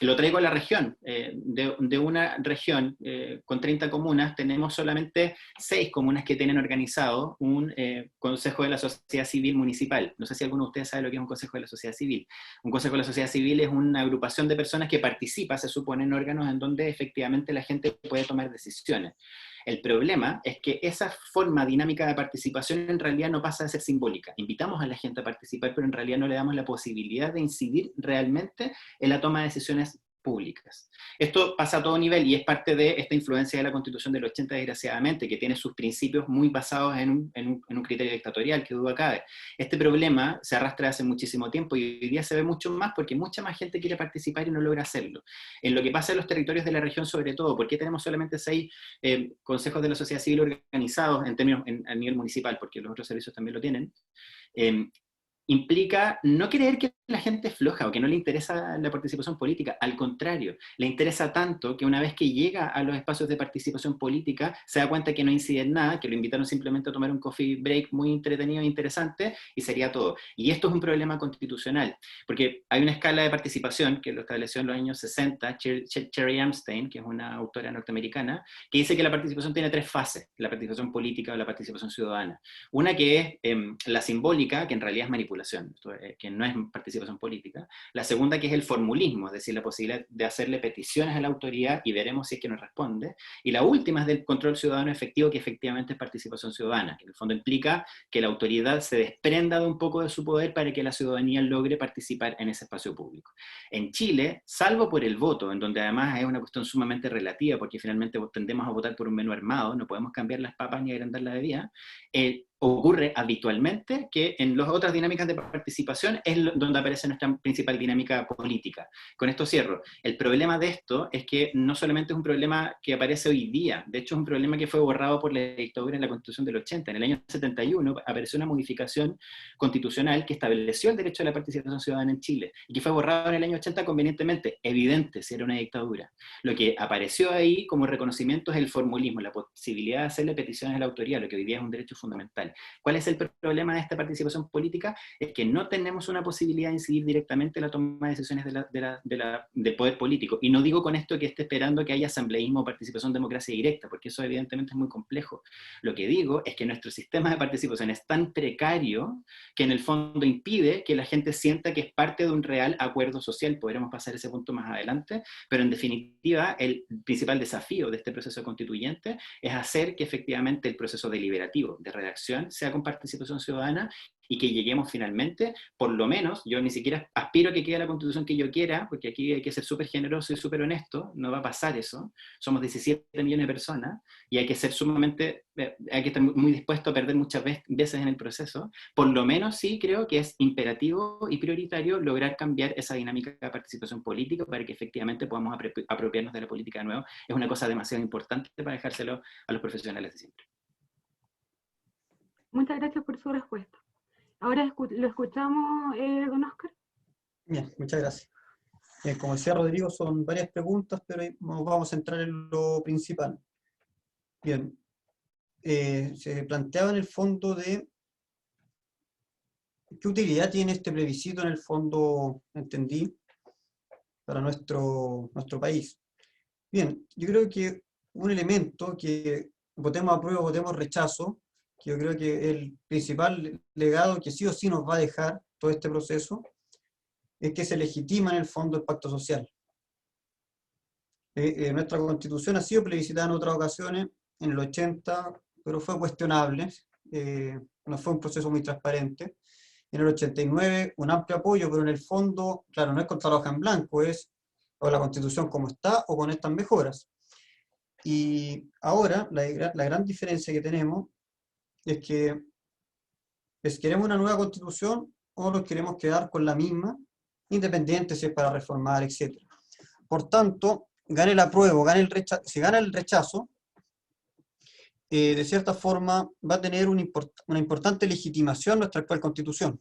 Lo traigo a la región. De una región con 30 comunas, tenemos solamente 6 comunas que tienen organizado un Consejo de la Sociedad Civil Municipal. No sé si alguno de ustedes sabe lo que es un Consejo de la Sociedad Civil. Un Consejo de la Sociedad Civil es una agrupación de personas que participa, se supone, en órganos en donde efectivamente la gente puede tomar decisiones. El problema es que esa forma dinámica de participación en realidad no pasa de ser simbólica. Invitamos a la gente a participar, pero en realidad no le damos la posibilidad de incidir realmente en la toma de decisiones públicas. Esto pasa a todo nivel y es parte de esta influencia de la Constitución del 80, desgraciadamente, que tiene sus principios muy basados en un criterio dictatorial, que duda cabe. Este problema se arrastra hace muchísimo tiempo y hoy día se ve mucho más porque mucha más gente quiere participar y no logra hacerlo. En lo que pasa en los territorios de la región, sobre todo, ¿por qué tenemos solamente 6 consejos de la sociedad civil organizados a nivel municipal? Porque los otros servicios también lo tienen. Implica no creer que la gente es floja o que no le interesa la participación política. Al contrario, le interesa tanto que una vez que llega a los espacios de participación política se da cuenta que no incide en nada, que lo invitaron simplemente a tomar un coffee break muy entretenido e interesante y sería todo. Y esto es un problema constitucional, porque hay una escala de participación que lo estableció en los años 60, Cherry Amstein, que es una autora norteamericana, que dice que la participación tiene 3 fases, la participación política o la participación ciudadana. Una que es la simbólica, que en realidad es manipulación, que no es participación política. La segunda, que es el formulismo, es decir, la posibilidad de hacerle peticiones a la autoridad y veremos si es que nos responde. Y la última es del control ciudadano efectivo, que efectivamente es participación ciudadana, que en el fondo implica que la autoridad se desprenda de un poco de su poder para que la ciudadanía logre participar en ese espacio público. En Chile, salvo por el voto, en donde además es una cuestión sumamente relativa, porque finalmente tendemos a votar por un menú armado, no podemos cambiar las papas ni agrandar la bebida, ocurre habitualmente que en las otras dinámicas de participación es donde aparece nuestra principal dinámica política. Con esto cierro. El problema de esto es que no solamente es un problema que aparece hoy día, de hecho es un problema que fue borrado por la dictadura en la Constitución del 80. En el año 71 apareció una modificación constitucional que estableció el derecho a la participación ciudadana en Chile, y que fue borrado en el año 80 convenientemente, evidente si era una dictadura. Lo que apareció ahí como reconocimiento es el formulismo, la posibilidad de hacerle peticiones a la autoridad, lo que hoy día es un derecho fundamental. ¿Cuál es el problema de esta participación política? Es que no tenemos una posibilidad de incidir directamente en la toma de decisiones del poder político. Y no digo con esto que esté esperando que haya asambleísmo o participación democracia directa, porque eso evidentemente es muy complejo. Lo que digo es que nuestro sistema de participación es tan precario que en el fondo impide que la gente sienta que es parte de un real acuerdo social. Podremos pasar ese punto más adelante, pero en definitiva el principal desafío de este proceso constituyente es hacer que efectivamente el proceso deliberativo de redacción sea con participación ciudadana y que lleguemos finalmente, por lo menos, yo ni siquiera aspiro a que quede la Constitución que yo quiera, porque aquí hay que ser súper generoso y súper honesto, no va a pasar eso, somos 17 millones de personas, y hay que ser sumamente, hay que estar muy dispuesto a perder muchas veces en el proceso. Por lo menos sí creo que es imperativo y prioritario lograr cambiar esa dinámica de participación política para que efectivamente podamos apropiarnos de la política de nuevo. Es una cosa demasiado importante para dejárselo a los profesionales de siempre. Muchas gracias por su respuesta. Ahora lo escuchamos, don Oscar. Bien, muchas gracias. Bien, como decía Rodrigo, son varias preguntas, pero nos vamos a centrar en lo principal. Bien, se planteaba en el fondo de qué utilidad tiene este plebiscito en el fondo, entendí, para nuestro país. Bien, yo creo que un elemento que votemos apruebo, votemos rechazo, que yo creo que el principal legado que sí o sí nos va a dejar todo este proceso, es que se legitima en el fondo el pacto social. Nuestra Constitución ha sido plebiscitada en otras ocasiones, en el 80, pero fue cuestionable, no fue un proceso muy transparente, En el 89 un amplio apoyo, pero en el fondo, claro, no es contra la hoja en blanco, es o la Constitución como está o con estas mejoras. Y ahora la gran diferencia que tenemos es que queremos una nueva Constitución o nos queremos quedar con la misma, independiente si es para reformar, etc. Por tanto, gane el apruebo, si gana el rechazo, de cierta forma va a tener una importante legitimación nuestra actual Constitución.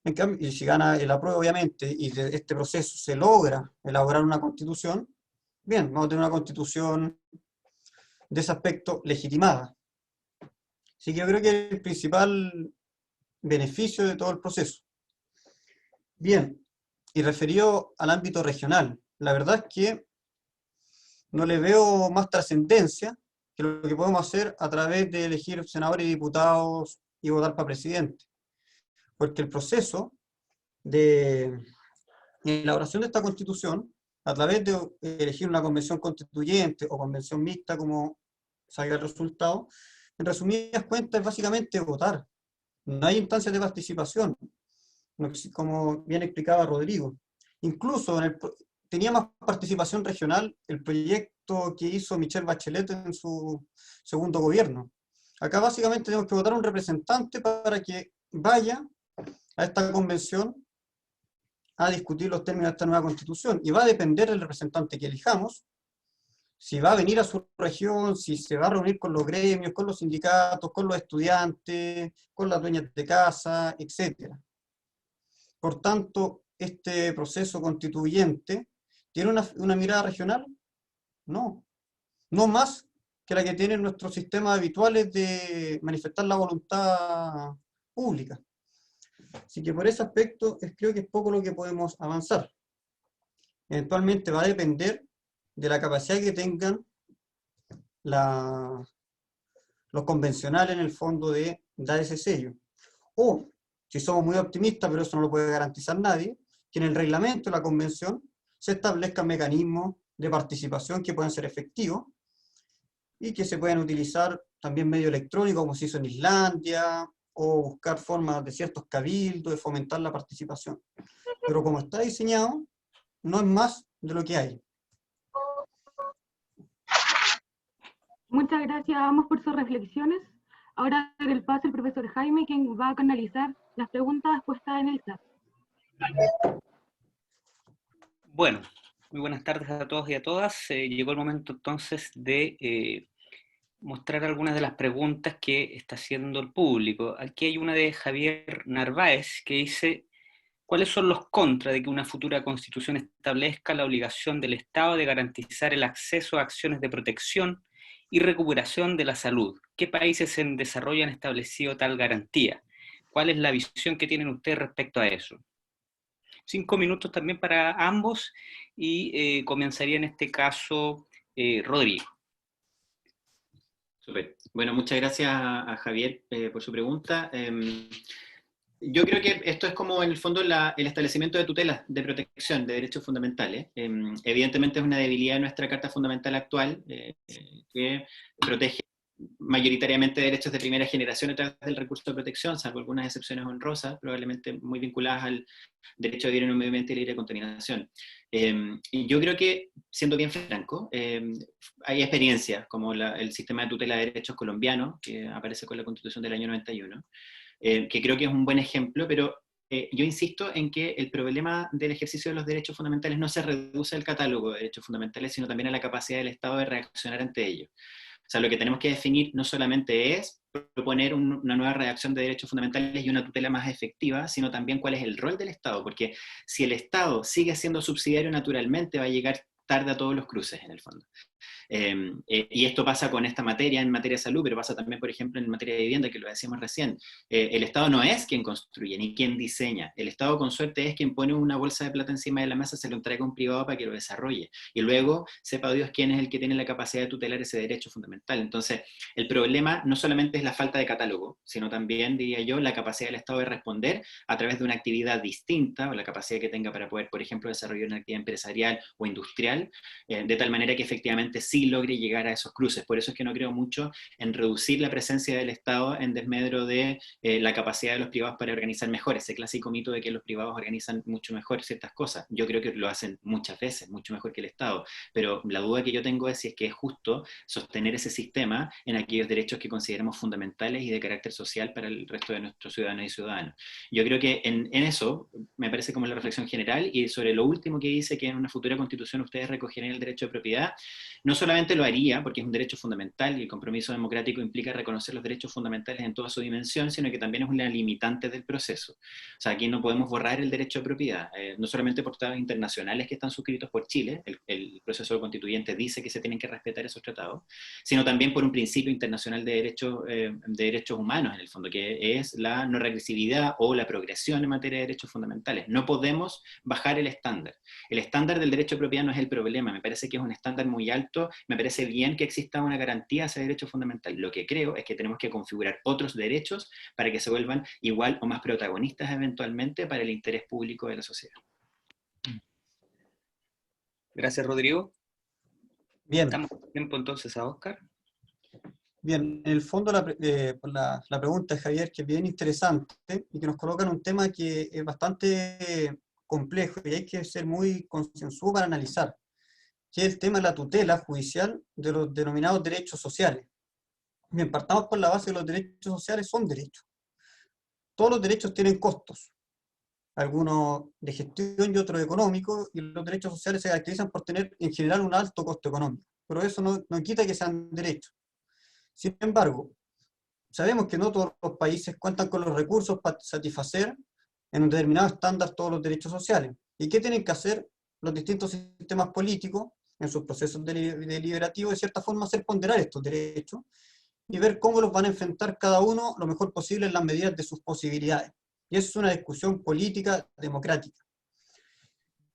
En cambio, y si gana el apruebo, obviamente, y de este proceso se logra elaborar una Constitución, bien, vamos a tener una Constitución de ese aspecto legitimada. Así que yo creo que es el principal beneficio de todo el proceso. Bien, y referido al ámbito regional, la verdad es que no le veo más trascendencia que lo que podemos hacer a través de elegir senadores y diputados y votar para presidente. Porque el proceso de elaboración de esta Constitución, a través de elegir una convención constituyente o convención mixta, como salga el resultado, en resumidas cuentas es básicamente votar. No hay instancias de participación, como bien explicaba Rodrigo. Incluso tenía más participación regional el proyecto que hizo Michelle Bachelet en su segundo gobierno. Acá básicamente tenemos que votar a un representante para que vaya a esta convención a discutir los términos de esta nueva Constitución. Y va a depender del representante que elijamos, si va a venir a su región, si se va a reunir con los gremios, con los sindicatos, con los estudiantes, con las dueñas de casa, etc. Por tanto, este proceso constituyente ¿tiene una mirada regional? No. No más que la que tienen nuestros sistemas habituales de manifestar la voluntad pública. Así que por ese aspecto creo que es poco lo que podemos avanzar. Eventualmente va a depender de la capacidad que tengan los convencionales en el fondo de dar ese sello. O, si somos muy optimistas, pero eso no lo puede garantizar nadie, que en el reglamento de la convención se establezcan mecanismos de participación que puedan ser efectivos y que se puedan utilizar también medio electrónico, como se hizo en Islandia, o buscar formas de ciertos cabildos de fomentar la participación. Pero como está diseñado, no es más de lo que hay. Muchas gracias a ambos por sus reflexiones. Ahora daré el paso al profesor Jaime, quien va a canalizar las preguntas puestas en el chat. Bueno, muy buenas tardes a todos y a todas. Llegó el momento entonces de mostrar algunas de las preguntas que está haciendo el público. Aquí hay una de Javier Narváez que dice: ¿cuáles son los contras de que una futura constitución establezca la obligación del Estado de garantizar el acceso a acciones de protección y recuperación de la salud? ¿Qué países en desarrollo han establecido tal garantía? ¿Cuál es la visión que tienen ustedes respecto a eso? 5 minutos también para ambos y comenzaría en este caso Rodrigo. Súper. Bueno, muchas gracias a Javier por su pregunta. Yo creo que esto es como en el fondo el establecimiento de tutelas de protección de derechos fundamentales. Evidentemente es una debilidad de nuestra Carta Fundamental actual que protege mayoritariamente derechos de primera generación a través del recurso de protección, salvo algunas excepciones honrosas, probablemente muy vinculadas al derecho a vivir en un medio ambiente libre de contaminación. Y yo creo que, siendo bien franco, hay experiencias como el sistema de tutela de derechos colombiano, que aparece con la Constitución del año 91, que creo que es un buen ejemplo, pero yo insisto en que el problema del ejercicio de los derechos fundamentales no se reduce al catálogo de derechos fundamentales, sino también a la capacidad del Estado de reaccionar ante ellos. O sea, lo que tenemos que definir no solamente es proponer una nueva redacción de derechos fundamentales y una tutela más efectiva, sino también cuál es el rol del Estado, porque si el Estado sigue siendo subsidiario naturalmente va a llegar tarde a todos los cruces en el fondo. Y esto pasa con esta materia en materia de salud, pero pasa también, por ejemplo, en materia de vivienda, que lo decíamos recién. El Estado no es quien construye ni quien diseña. El Estado, con suerte, es quien pone una bolsa de plata encima de la mesa, se lo entrega a un privado para que lo desarrolle. Y luego, sepa Dios quién es el que tiene la capacidad de tutelar ese derecho fundamental. Entonces, el problema no solamente es la falta de catálogo, sino también, diría yo, la capacidad del Estado de responder a través de una actividad distinta, o la capacidad que tenga para poder, por ejemplo, desarrollar una actividad empresarial o industrial, de tal manera que efectivamente efectivamente sí logre llegar a esos cruces. Por eso es que no creo mucho en reducir la presencia del Estado en desmedro de la capacidad de los privados para organizar mejor, ese clásico mito de que los privados organizan mucho mejor ciertas cosas. Yo creo que lo hacen muchas veces, mucho mejor que el Estado, pero la duda que yo tengo es si es que es justo sostener ese sistema en aquellos derechos que consideramos fundamentales y de carácter social para el resto de nuestros ciudadanos y ciudadanos. Yo creo que en eso me parece como la reflexión general, y sobre lo último que dice, que en una futura constitución ustedes recogerían el derecho de propiedad, no solamente lo haría porque es un derecho fundamental y el compromiso democrático implica reconocer los derechos fundamentales en toda su dimensión, sino que también es una limitante del proceso. O sea, aquí no podemos borrar el derecho de propiedad, no solamente por tratados internacionales que están suscritos por Chile, el proceso constituyente dice que se tienen que respetar esos tratados, sino también por un principio internacional de derechos humanos, en el fondo, que es la no regresividad o la progresión en materia de derechos fundamentales. No podemos bajar el estándar. El estándar del derecho de propiedad no es el problema, me parece que es un estándar muy alto, me parece bien que exista una garantía a ese derecho fundamental. Lo que creo es que tenemos que configurar otros derechos para que se vuelvan igual o más protagonistas eventualmente para el interés público de la sociedad. Gracias, Rodrigo. Bien. Damos tiempo entonces a Óscar. Bien, en el fondo la pregunta de Javier, que es bien interesante y que nos coloca en un tema que es bastante complejo y hay que ser muy concienzudo para analizar, que es el tema de la tutela judicial de los denominados derechos sociales. Bien, partamos por la base de los derechos sociales son derechos. Todos los derechos tienen costos, algunos de gestión y otros económicos, y los derechos sociales se caracterizan por tener en general un alto costo económico, pero eso no quita que sean derechos. Sin embargo, sabemos que no todos los países cuentan con los recursos para satisfacer en un determinado estándar todos los derechos sociales. ¿Y qué tienen que hacer los distintos sistemas políticos en sus procesos deliberativos? De cierta forma, hacer ponderar estos derechos y ver cómo los van a enfrentar cada uno lo mejor posible en las medidas de sus posibilidades. Y eso es una discusión política democrática.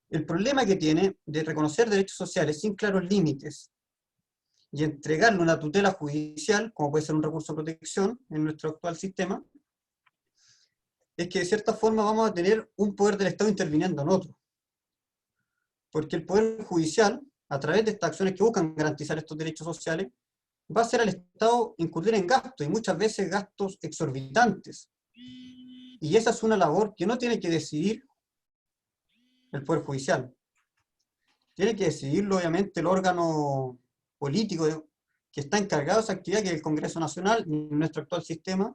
El problema que tiene de reconocer derechos sociales sin claros límites y entregarle una tutela judicial, como puede ser un recurso de protección en nuestro actual sistema, es que de cierta forma vamos a tener un poder del Estado interviniendo en otro. Porque el poder judicial, a través de estas acciones que buscan garantizar estos derechos sociales, va a hacer al Estado incurrir en gastos, y muchas veces gastos exorbitantes. Y esa es una labor que no tiene que decidir el Poder Judicial. Tiene que decidirlo, obviamente, el órgano político que está encargado de esa actividad, que es el Congreso Nacional, y en nuestro actual sistema,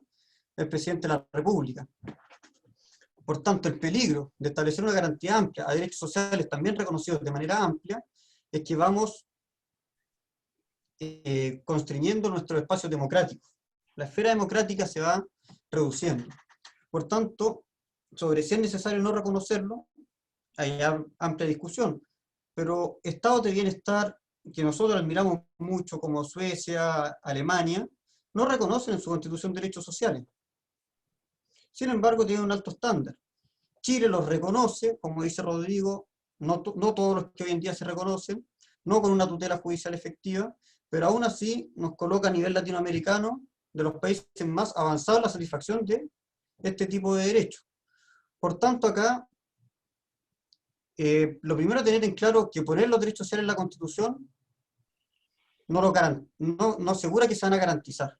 el Presidente de la República. Por tanto, el peligro de establecer una garantía amplia a derechos sociales también reconocidos de manera amplia, es que vamos constriñendo nuestros espacios democráticos. La esfera democrática se va reduciendo. Por tanto, sobre si es necesario o no reconocerlo, hay amplia discusión. Pero estados de bienestar que nosotros admiramos mucho, como Suecia, Alemania, no reconocen en su constitución derechos sociales. Sin embargo, tienen un alto estándar. Chile los reconoce, como dice Rodrigo, no todos los que hoy en día se reconocen, no con una tutela judicial efectiva, pero aún así nos coloca a nivel latinoamericano de los países más avanzados en la satisfacción de este tipo de derechos. Por tanto, acá, lo primero es tener en claro que poner los derechos sociales en la Constitución no asegura que se van a garantizar.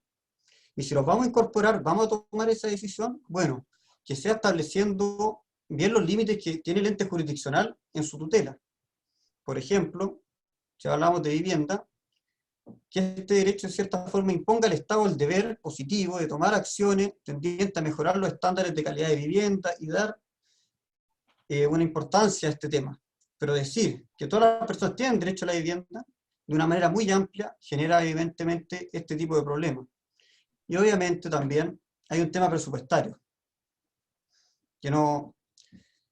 Y si los vamos a incorporar, vamos a tomar esa decisión, bueno, que sea estableciendo bien los límites que tiene el ente jurisdiccional en su tutela. Por ejemplo, si hablamos de vivienda, que este derecho de cierta forma imponga al Estado el deber positivo de tomar acciones tendientes a mejorar los estándares de calidad de vivienda y dar una importancia a este tema. Pero decir que todas las personas tienen derecho a la vivienda de una manera muy amplia genera evidentemente este tipo de problemas. Y obviamente también hay un tema presupuestario, que no,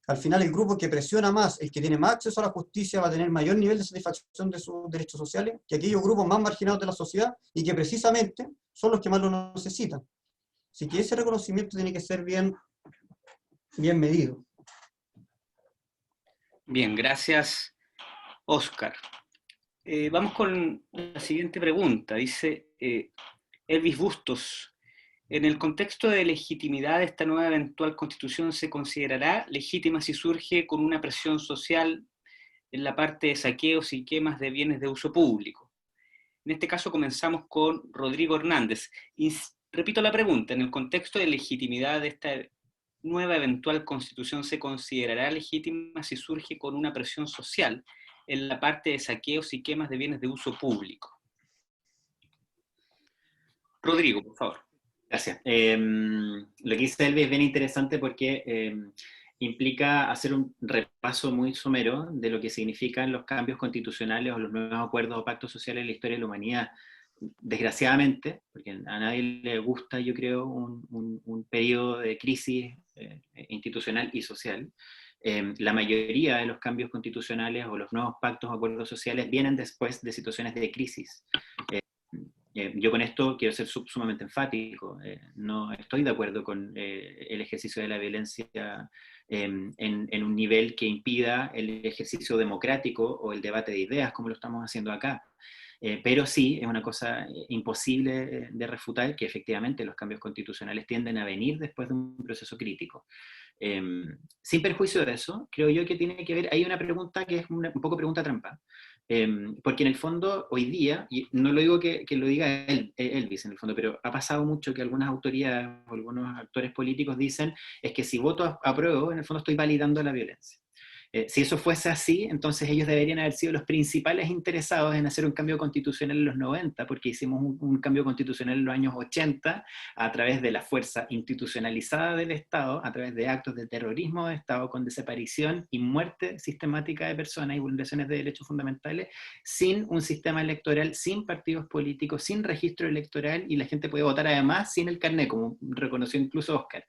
al final el grupo que presiona más, el que tiene más acceso a la justicia, va a tener mayor nivel de satisfacción de sus derechos sociales que aquellos grupos más marginados de la sociedad y que precisamente son los que más lo necesitan. Así que ese reconocimiento tiene que ser bien medido. Bien, gracias, Óscar. Vamos con la siguiente pregunta. Dice Elvis Bustos: en el contexto de legitimidad de esta nueva eventual constitución, ¿se considerará legítima si surge con una presión social en la parte de saqueos y quemas de bienes de uso público? En este caso comenzamos con Rodrigo Hernández. Y repito la pregunta, en el contexto de legitimidad de esta nueva eventual constitución, ¿se considerará legítima si surge con una presión social en la parte de saqueos y quemas de bienes de uso público? Rodrigo, por favor. Gracias. Lo que dice Elvi es bien interesante porque implica hacer un repaso muy somero de lo que significan los cambios constitucionales o los nuevos acuerdos o pactos sociales en la historia de la humanidad. Desgraciadamente, porque a nadie le gusta, yo creo, un periodo de crisis institucional y social, la mayoría de los cambios constitucionales o los nuevos pactos o acuerdos sociales vienen después de situaciones de crisis. Yo con esto quiero ser sumamente enfático. No estoy de acuerdo con el ejercicio de la violencia en un nivel que impida el ejercicio democrático o el debate de ideas, como lo estamos haciendo acá. Pero sí, es una cosa imposible de refutar que efectivamente los cambios constitucionales tienden a venir después de un proceso crítico. Sin perjuicio de eso, creo yo que tiene que ver, hay una pregunta que es un poco pregunta trampa, porque en el fondo hoy día, y no lo digo que lo diga Elvis en el fondo, pero ha pasado mucho que algunas autoridades o algunos actores políticos dicen es que si voto apruebo, en el fondo estoy validando la violencia. Si eso fuese así, entonces ellos deberían haber sido los principales interesados en hacer un cambio constitucional en los 90, porque hicimos un cambio constitucional en los años 80 a través de la fuerza institucionalizada del Estado, a través de actos de terrorismo de Estado con desaparición y muerte sistemática de personas y vulneraciones de derechos fundamentales, sin un sistema electoral, sin partidos políticos, sin registro electoral, y la gente puede votar además sin el carnet, como reconoció incluso Oscar.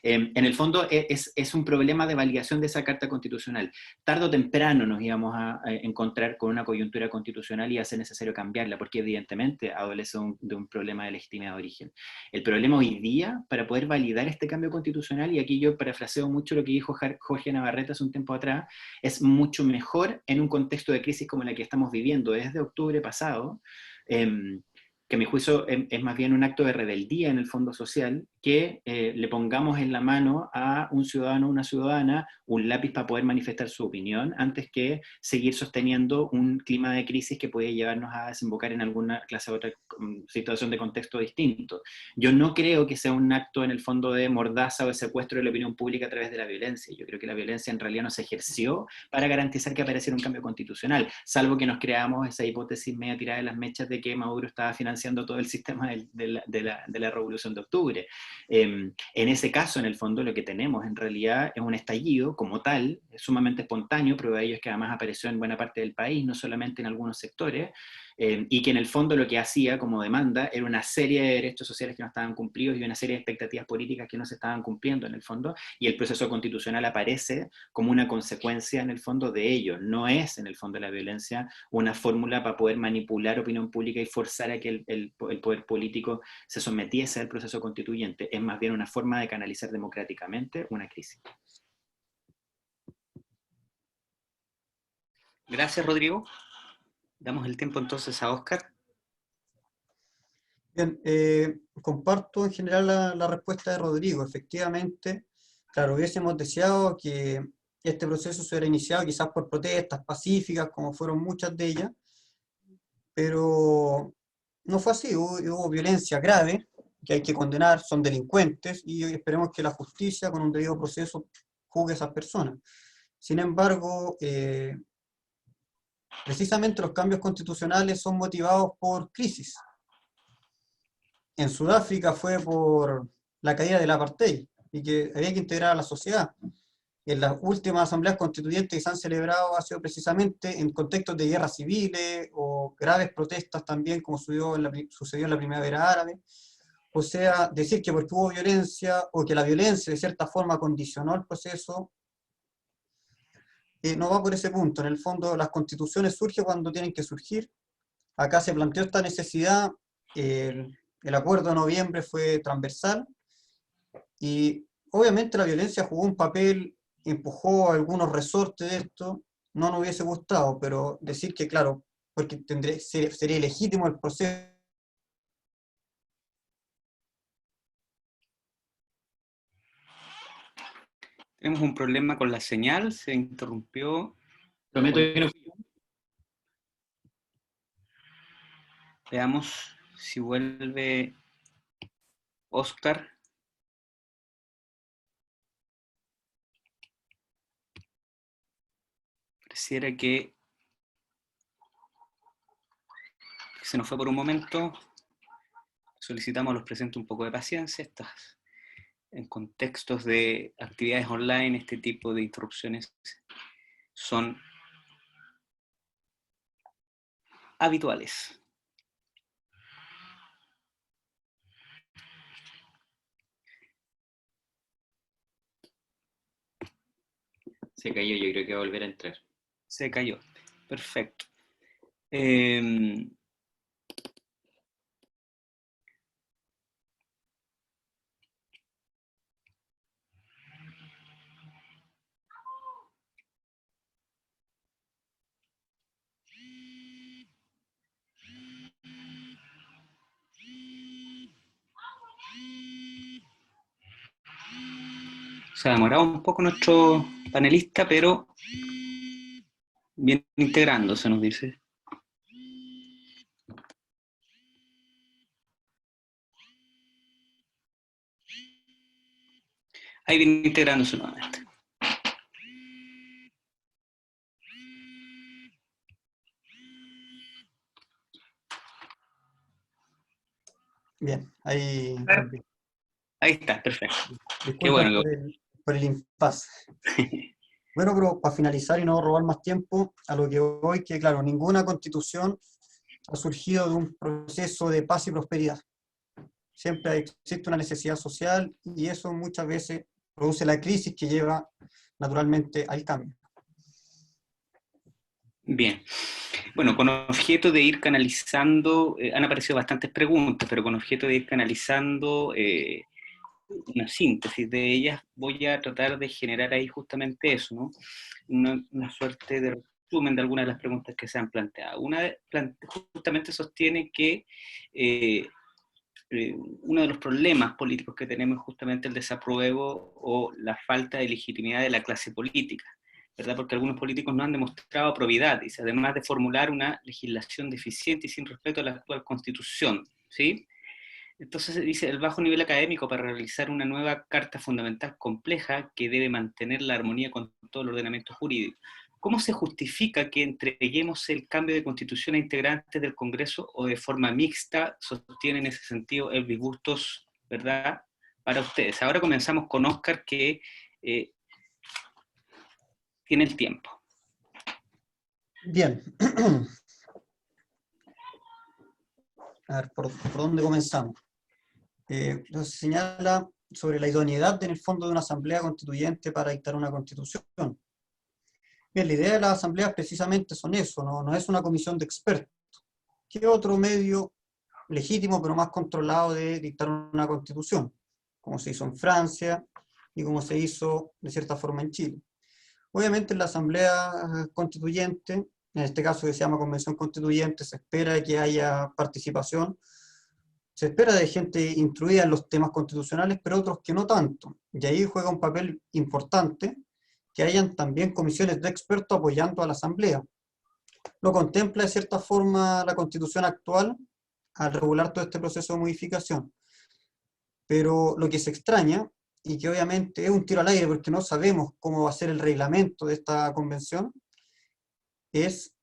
En el fondo es un problema de validación de esa Carta Constitucional. Tarde o temprano nos íbamos a encontrar con una coyuntura constitucional y a ser necesario cambiarla, porque evidentemente adolece de un problema de legitimidad de origen. El problema hoy día, para poder validar este cambio constitucional, y aquí yo parafraseo mucho lo que dijo Jorge Navarrete hace un tiempo atrás, es mucho mejor en un contexto de crisis como la que estamos viviendo desde octubre pasado, que a mi juicio es más bien un acto de rebeldía en el fondo social, que le pongamos en la mano a un ciudadano o una ciudadana un lápiz para poder manifestar su opinión, antes que seguir sosteniendo un clima de crisis que puede llevarnos a desembocar en alguna clase de otra situación de contexto distinto. Yo no creo que sea un acto en el fondo de mordaza o de secuestro de la opinión pública a través de la violencia. Yo creo que la violencia en realidad no se ejerció para garantizar que apareciera un cambio constitucional, salvo que nos creamos esa hipótesis media tirada de las mechas de que Maduro estaba financiando todo el sistema de la Revolución de Octubre. En ese caso, en el fondo, lo que tenemos en realidad es un estallido como tal, sumamente espontáneo, prueba de ello es que además apareció en buena parte del país, no solamente en algunos sectores, y que en el fondo lo que hacía como demanda era una serie de derechos sociales que no estaban cumplidos y una serie de expectativas políticas que no se estaban cumpliendo en el fondo, y el proceso constitucional aparece como una consecuencia en el fondo de ello. No es en el fondo la violencia una fórmula para poder manipular opinión pública y forzar a que el poder político se sometiese al proceso constituyente. Es más bien una forma de canalizar democráticamente una crisis. Gracias, Rodrigo. Damos el tiempo entonces a Oscar. Bien, comparto en general la respuesta de Rodrigo. Efectivamente, claro, hubiésemos deseado que este proceso se hubiera iniciado quizás por protestas pacíficas, como fueron muchas de ellas, pero no fue así. Hubo violencia grave, que hay que condenar, son delincuentes, y esperemos que la justicia, con un debido proceso, juzgue a esas personas. Sin embargo, precisamente los cambios constitucionales son motivados por crisis. En Sudáfrica fue por la caída del apartheid y que había que integrar a la sociedad. En las últimas asambleas constituyentes que se han celebrado ha sido precisamente en contextos de guerras civiles o graves protestas también, como sucedió en la Primavera Árabe. O sea, decir que porque hubo violencia o que la violencia de cierta forma condicionó el proceso, no va por ese punto. En el fondo, las constituciones surgen cuando tienen que surgir. Acá se planteó esta necesidad, el acuerdo de noviembre fue transversal, y obviamente la violencia jugó un papel, empujó a algunos resortes de esto, no nos hubiese gustado, pero decir que, claro, porque sería ilegítimo el proceso. Tenemos un problema con la señal, se interrumpió. Prometo que no. Veamos si vuelve Oscar. Pareciera que se nos fue por un momento. Solicitamos a los presentes un poco de paciencia. En contextos de actividades online, este tipo de interrupciones son habituales. Se cayó, yo creo que va a volver a entrar. Se cayó. Perfecto. Se ha demorado un poco nuestro panelista, pero bien integrándose, nos dice. Ahí viene integrándose nuevamente. Bien, ahí Claro. volví. Ahí está, perfecto. Qué Disculpen bueno. por el impasse. Bueno, pero para finalizar y no robar más tiempo, a lo que voy, que claro, ninguna constitución ha surgido de un proceso de paz y prosperidad. Siempre existe una necesidad social y eso muchas veces produce la crisis que lleva naturalmente al cambio. Bien. Bueno, con objeto de ir canalizando, han aparecido bastantes preguntas, pero con objeto de ir canalizando una síntesis de ellas, voy a tratar de generar ahí justamente eso, ¿no? Una suerte de resumen de algunas de las preguntas que se han planteado. Justamente sostiene que uno de los problemas políticos que tenemos es justamente el desapruebo o la falta de legitimidad de la clase política, ¿verdad? Porque algunos políticos no han demostrado probidad, dice, además de formular una legislación deficiente y sin respeto a la actual Constitución, ¿sí? Entonces dice, el bajo nivel académico para realizar una nueva carta fundamental compleja que debe mantener la armonía con todo el ordenamiento jurídico. ¿Cómo se justifica que entreguemos el cambio de constitución a integrantes del Congreso o de forma mixta? Sostiene en ese sentido Elvis Bustos, ¿verdad? Para ustedes. Ahora comenzamos con Oscar, que tiene el tiempo. Bien. A ver, ¿por dónde comenzamos? Entonces señala sobre la idoneidad en el fondo de una asamblea constituyente para dictar una constitución. Bien, la idea de las asambleas precisamente son eso, no es una comisión de expertos. ¿Qué otro medio legítimo pero más controlado de dictar una constitución? Como se hizo en Francia y como se hizo de cierta forma en Chile. Obviamente en la asamblea constituyente, en este caso que se llama convención constituyente, se espera que haya participación, se espera de gente instruida en los temas constitucionales, pero otros que no tanto. Y ahí juega un papel importante que hayan también comisiones de expertos apoyando a la asamblea. Lo contempla de cierta forma la constitución actual al regular todo este proceso de modificación. Pero lo que se extraña, y que obviamente es un tiro al aire porque no sabemos cómo va a ser el reglamento de esta convención, es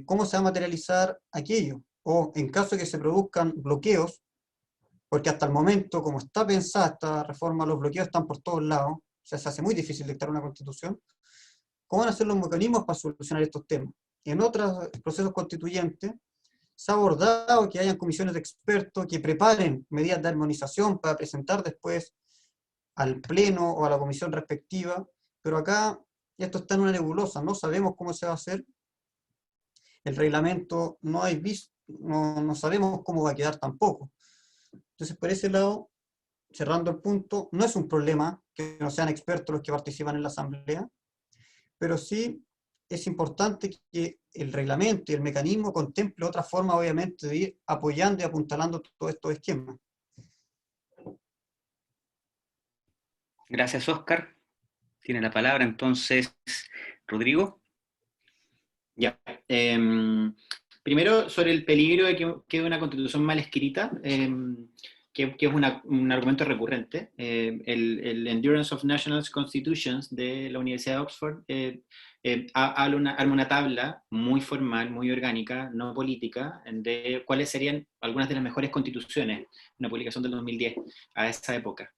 cómo se va a materializar aquello, o en caso de que se produzcan bloqueos, porque hasta el momento, como está pensada esta reforma, los bloqueos están por todos lados, o sea, se hace muy difícil dictar una constitución. ¿Cómo van a ser los mecanismos para solucionar estos temas? En otros procesos constituyentes se ha abordado que hayan comisiones de expertos que preparen medidas de armonización para presentar después al pleno o a la comisión respectiva, pero acá esto está en una nebulosa, no sabemos cómo se va a hacer, el reglamento no hay visto, no sabemos cómo va a quedar tampoco. Entonces, por ese lado, cerrando el punto, no es un problema que no sean expertos los que participan en la asamblea, pero sí es importante que el reglamento y el mecanismo contemple otra forma, obviamente, de ir apoyando y apuntalando todos estos esquemas. Gracias, Oscar. Tiene la palabra entonces Rodrigo. Ya. Primero, sobre el peligro de que quede una constitución mal escrita, que es un argumento recurrente. El Endurance of National Constitutions de la Universidad de Oxford arma una tabla muy formal, muy orgánica, no política, de cuáles serían algunas de las mejores constituciones, una publicación del 2010 a esa época.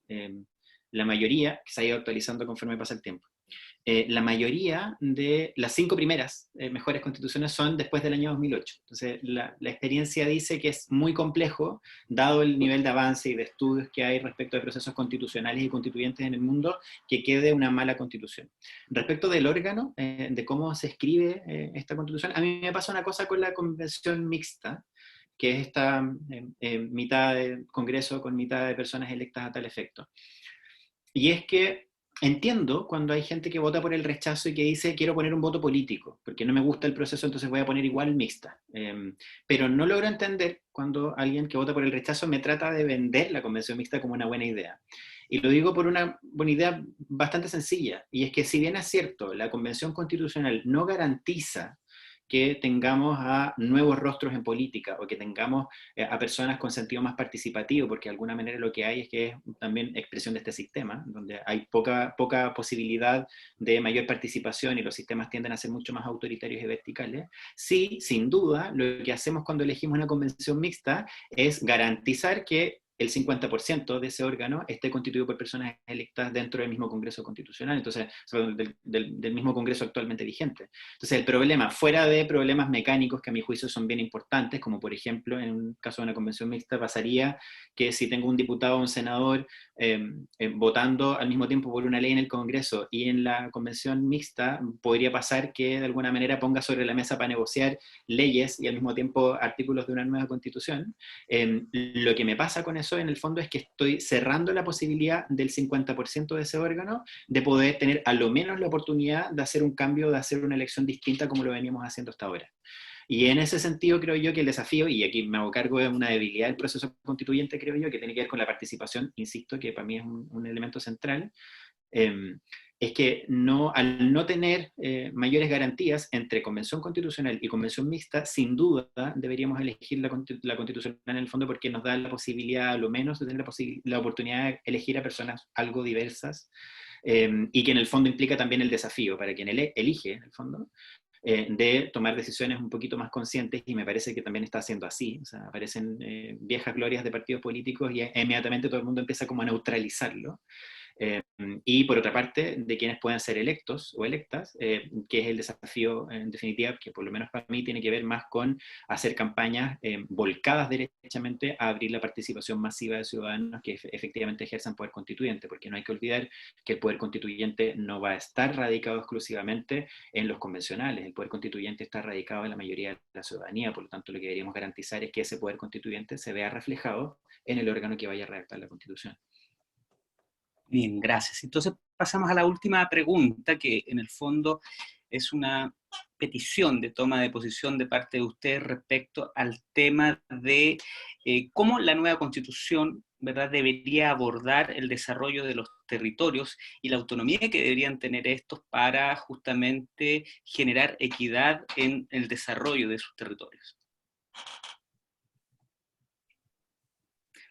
La mayoría, que se ha ido actualizando conforme pasa el tiempo. La mayoría de las 5 primeras mejores constituciones son después del año 2008. Entonces, la experiencia dice que es muy complejo, dado el nivel de avance y de estudios que hay respecto de procesos constitucionales y constituyentes en el mundo, que quede una mala constitución. Respecto del órgano, de cómo se escribe esta constitución, a mí me pasa una cosa con la convención mixta, que es esta mitad de Congreso con mitad de personas electas a tal efecto. Y es que entiendo cuando hay gente que vota por el rechazo y que dice quiero poner un voto político, porque no me gusta el proceso, entonces voy a poner igual mixta. Pero no logro entender cuando alguien que vota por el rechazo me trata de vender la convención mixta como una buena idea. Y lo digo por una buena idea bastante sencilla, y es que si bien es cierto, la convención constitucional no garantiza que tengamos a nuevos rostros en política o que tengamos a personas con sentido más participativo, porque de alguna manera lo que hay es que es también expresión de este sistema, donde hay poca posibilidad de mayor participación y los sistemas tienden a ser mucho más autoritarios y verticales. Sí, sin duda, lo que hacemos cuando elegimos una convención mixta es garantizar que el 50% de ese órgano esté constituido por personas electas dentro del mismo Congreso Constitucional, entonces, del mismo Congreso actualmente vigente. Entonces, el problema, fuera de problemas mecánicos que a mi juicio son bien importantes, como por ejemplo, en un caso de una convención mixta, pasaría que si tengo un diputado o un senador votando al mismo tiempo por una ley en el Congreso y en la convención mixta, podría pasar que de alguna manera ponga sobre la mesa para negociar leyes y al mismo tiempo artículos de una nueva constitución. Lo que me pasa con eso en el fondo es que estoy cerrando la posibilidad del 50% de ese órgano de poder tener a lo menos la oportunidad de hacer un cambio, de hacer una elección distinta como lo veníamos haciendo hasta ahora. Y en ese sentido creo yo que el desafío, y aquí me hago cargo de una debilidad del proceso constituyente, creo yo, que tiene que ver con la participación, insisto, que para mí es un elemento central, es que al no tener mayores garantías entre convención constitucional y convención mixta, sin duda deberíamos elegir la constitucional en el fondo porque nos da la posibilidad, a lo menos, de tener la oportunidad de elegir a personas algo diversas, y que en el fondo implica también el desafío para quien elige, en el fondo, de tomar decisiones un poquito más conscientes, y me parece que también está haciendo así. O sea, aparecen viejas glorias de partidos políticos y inmediatamente todo el mundo empieza como a neutralizarlo. Y por otra parte, de quienes puedan ser electos o electas, que es el desafío en definitiva, que por lo menos para mí tiene que ver más con hacer campañas volcadas derechamente a abrir la participación masiva de ciudadanos que efectivamente ejerzan poder constituyente, porque no hay que olvidar que el poder constituyente no va a estar radicado exclusivamente en los convencionales, el poder constituyente está radicado en la mayoría de la ciudadanía, por lo tanto lo que deberíamos garantizar es que ese poder constituyente se vea reflejado en el órgano que vaya a redactar la Constitución. Bien, gracias. Entonces pasamos a la última pregunta, que en el fondo es una petición de toma de posición de parte de ustedes respecto al tema de cómo la nueva Constitución, ¿verdad?, debería abordar el desarrollo de los territorios y la autonomía que deberían tener estos para justamente generar equidad en el desarrollo de sus territorios.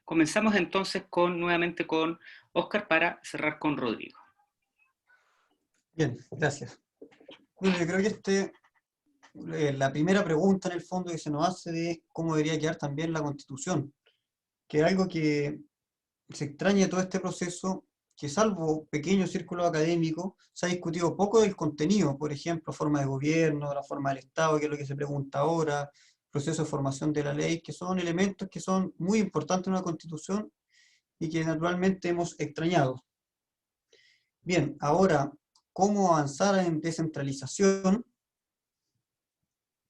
Comenzamos entonces nuevamente con Óscar para cerrar con Rodrigo. Bien, gracias. Bueno, yo creo que la primera pregunta en el fondo que se nos hace de cómo debería quedar también la Constitución, que es algo que se extraña de todo este proceso, que salvo pequeños círculos académicos, se ha discutido poco del contenido, por ejemplo, forma de gobierno, la forma del Estado, que es lo que se pregunta ahora, proceso de formación de la ley, que son elementos que son muy importantes en una Constitución y que naturalmente hemos extrañado. Bien, ahora, ¿cómo avanzar en descentralización?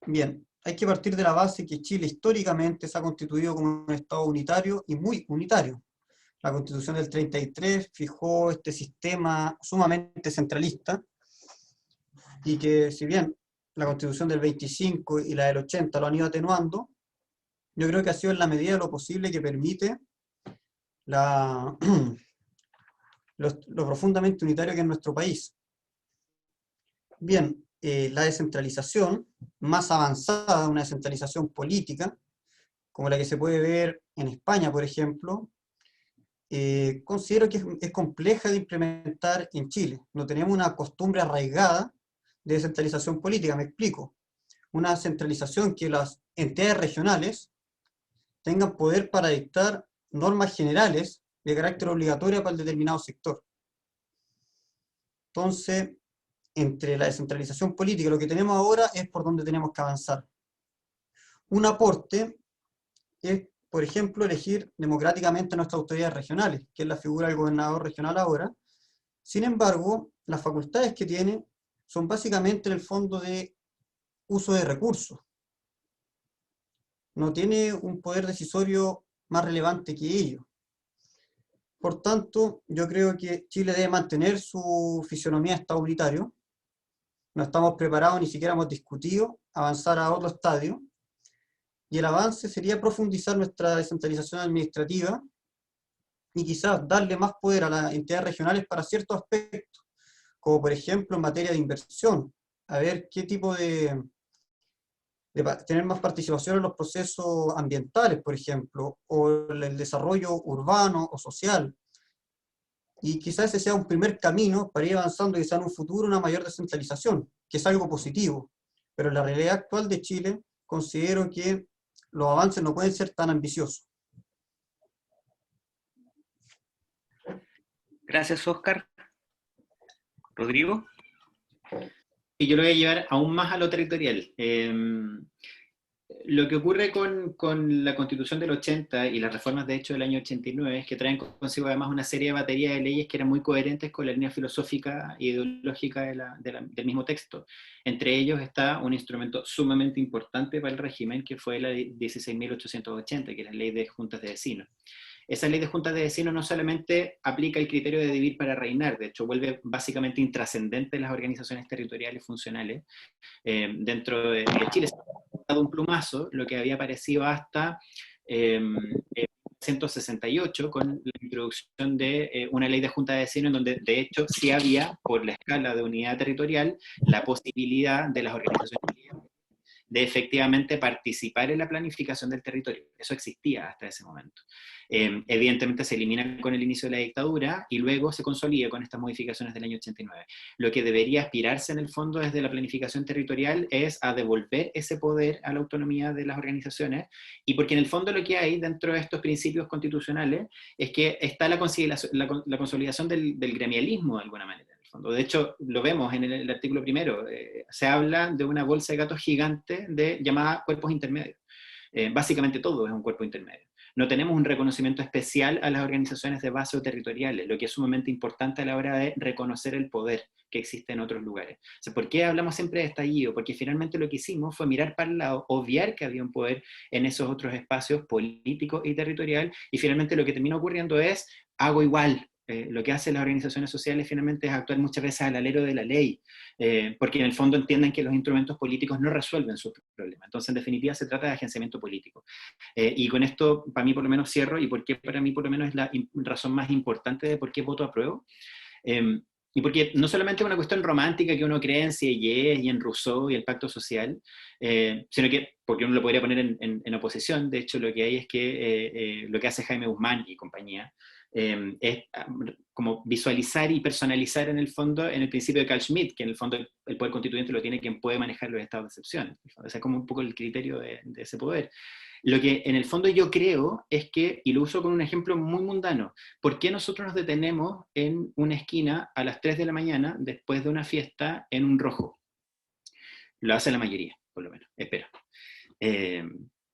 Bien, hay que partir de la base que Chile históricamente se ha constituido como un Estado unitario y muy unitario. La Constitución del 33 fijó este sistema sumamente centralista y que, si bien la Constitución del 25 y la del 80 lo han ido atenuando, yo creo que ha sido en la medida de lo posible que permite lo profundamente unitario que es nuestro país. Bien, la descentralización más avanzada, una descentralización política, como la que se puede ver en España, por ejemplo, considero que es compleja de implementar en Chile. No tenemos una costumbre arraigada de descentralización política, me explico. Una centralización que las entidades regionales tengan poder para dictar normas generales de carácter obligatorio para el determinado sector. Entonces, entre la descentralización política y lo que tenemos ahora es por donde tenemos que avanzar. Un aporte es, por ejemplo, elegir democráticamente a nuestras autoridades regionales, que es la figura del gobernador regional ahora. Sin embargo, las facultades que tiene son básicamente en el fondo de uso de recursos. No tiene un poder decisorio más relevante que ellos. Por tanto, yo creo que Chile debe mantener su fisonomía de Estado unitario. No estamos preparados, ni siquiera hemos discutido avanzar a otro estadio. Y el avance sería profundizar nuestra descentralización administrativa y quizás darle más poder a las entidades regionales para ciertos aspectos, como por ejemplo en materia de inversión, a ver qué tipo de tener más participación en los procesos ambientales, por ejemplo, o el desarrollo urbano o social. Y quizás ese sea un primer camino para ir avanzando y quizás en un futuro una mayor descentralización, que es algo positivo. Pero en la realidad actual de Chile, considero que los avances no pueden ser tan ambiciosos. Gracias, Óscar. Rodrigo. Y yo lo voy a llevar aún más a lo territorial. Lo que ocurre con la Constitución del 80 y las reformas de hecho del año 89 es que traen consigo además una serie de batería de leyes que eran muy coherentes con la línea filosófica e ideológica del mismo texto. Entre ellos está un instrumento sumamente importante para el régimen, que fue la 16.880, que es la ley de juntas de vecinos. Esa ley de juntas de vecinos no solamente aplica el criterio de dividir para reinar, de hecho vuelve básicamente intrascendente las organizaciones territoriales funcionales. Dentro de Chile se ha dado un plumazo, lo que había aparecido hasta 1968, con la introducción de una ley de junta de vecinos, en donde de hecho sí había, por la escala de unidad territorial, la posibilidad de las organizaciones de efectivamente participar en la planificación del territorio. Eso existía hasta ese momento. Evidentemente se elimina con el inicio de la dictadura y luego se consolida con estas modificaciones del año 89. Lo que debería aspirarse en el fondo desde la planificación territorial es a devolver ese poder a la autonomía de las organizaciones, y porque en el fondo lo que hay dentro de estos principios constitucionales es que está la consolidación del gremialismo de alguna manera. De hecho, lo vemos en el artículo primero, se habla de una bolsa de gatos gigante llamada cuerpos intermedios. Básicamente todo es un cuerpo intermedio. No tenemos un reconocimiento especial a las organizaciones de base o territoriales, lo que es sumamente importante a la hora de reconocer el poder que existe en otros lugares. O sea, ¿por qué hablamos siempre de estallido? Porque finalmente lo que hicimos fue mirar para el lado, obviar que había un poder en esos otros espacios políticos y territorial, y finalmente lo que termina ocurriendo es, hago igual. Lo que hacen las organizaciones sociales finalmente es actuar muchas veces al alero de la ley, porque en el fondo entienden que los instrumentos políticos no resuelven sus problemas. Entonces, en definitiva, se trata de agenciamiento político. Y con esto, para mí por lo menos cierro, y porque para mí por lo menos es la razón más importante de por qué voto apruebo. Y porque no solamente es una cuestión romántica que uno cree en Sieyès y en Rousseau y el pacto social, sino que, porque uno lo podría poner en oposición, de hecho lo que hay es que lo que hace Jaime Guzmán y compañía, es como visualizar y personalizar en el fondo, en el principio de Carl Schmitt, que en el fondo el poder constituyente lo tiene quien puede manejar los estados de excepción. O sea, como un poco el criterio de ese poder. Lo que en el fondo yo creo es que, y lo uso con un ejemplo muy mundano, ¿por qué nosotros nos detenemos en una esquina a las 3 de la mañana después de una fiesta en un rojo? Lo hace la mayoría, por lo menos, espero.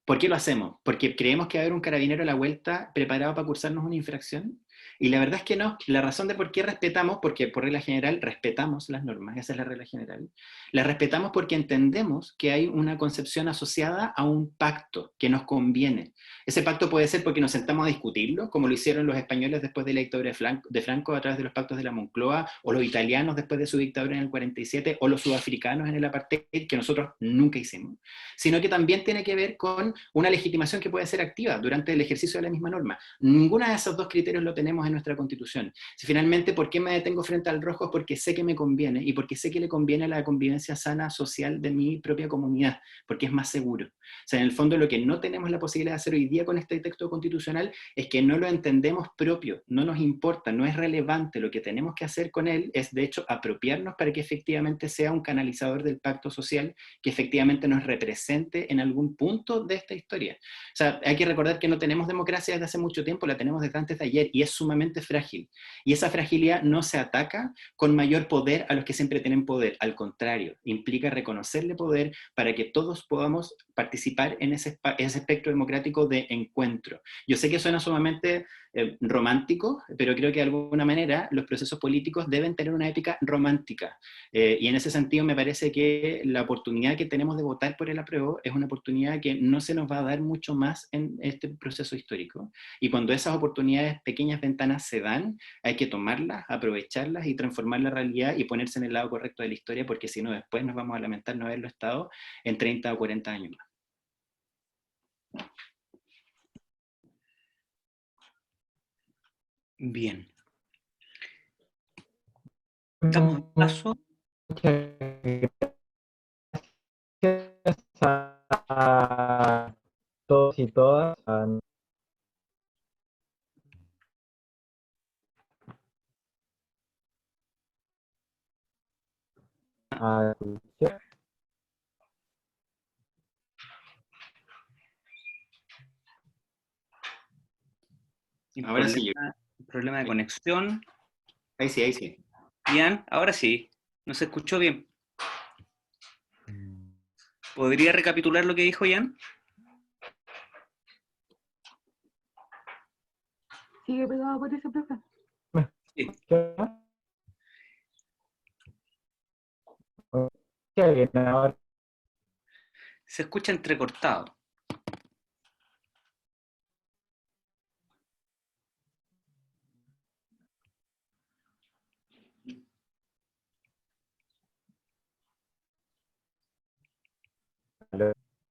¿Por qué lo hacemos? ¿Porque creemos que va a haber un carabinero a la vuelta preparado para cursarnos una infracción? Y la verdad es que no. La razón de por qué respetamos, porque por regla general respetamos las normas, esa es la regla general, las respetamos porque entendemos que hay una concepción asociada a un pacto que nos conviene. Ese pacto puede ser porque nos sentamos a discutirlo, como lo hicieron los españoles después de la dictadura de Franco a través de los pactos de la Moncloa, o los italianos después de su dictadura en el 47, o los sudafricanos en el apartheid, que nosotros nunca hicimos, sino que también tiene que ver con una legitimación que puede ser activa durante el ejercicio de la misma norma. Ninguna de esos dos criterios lo tenemos en nuestra Constitución. Si finalmente, ¿por qué me detengo frente al rojo? Porque sé que me conviene, y porque sé que le conviene a la convivencia sana social de mi propia comunidad, porque es más seguro. O sea, en el fondo lo que no tenemos la posibilidad de hacer hoy día con este texto constitucional es que no lo entendemos propio, no nos importa, no es relevante. Lo que tenemos que hacer con él es, de hecho, apropiarnos para que efectivamente sea un canalizador del pacto social, que efectivamente nos represente en algún punto de esta historia. O sea, hay que recordar que no tenemos democracia desde hace mucho tiempo, la tenemos desde antes de ayer, y es sumamente frágil. Y esa fragilidad no se ataca con mayor poder a los que siempre tienen poder. Al contrario, implica reconocerle poder para que todos podamos participar en ese espectro democrático de encuentro. Yo sé que suena sumamente romántico, pero creo que de alguna manera los procesos políticos deben tener una épica romántica. Y en ese sentido me parece que la oportunidad que tenemos de votar por el apruebo es una oportunidad que no se nos va a dar mucho más en este proceso histórico. Y cuando esas oportunidades, pequeñas ventanas se dan, hay que tomarlas, aprovecharlas y transformar la realidad y ponerse en el lado correcto de la historia, porque si no después nos vamos a lamentar no haberlo estado en 30 o 40 años más. Bien. Damos paso. Muchas gracias a todos y todas. A Ahora sí, Problema de conexión. ahí sí, ahí sí. Ian, ahora sí. No se escuchó bien. ¿Podría recapitular lo que dijo Ian? ¿Sigue pegado por ese profe? Sí. Ahora Se escucha entrecortado.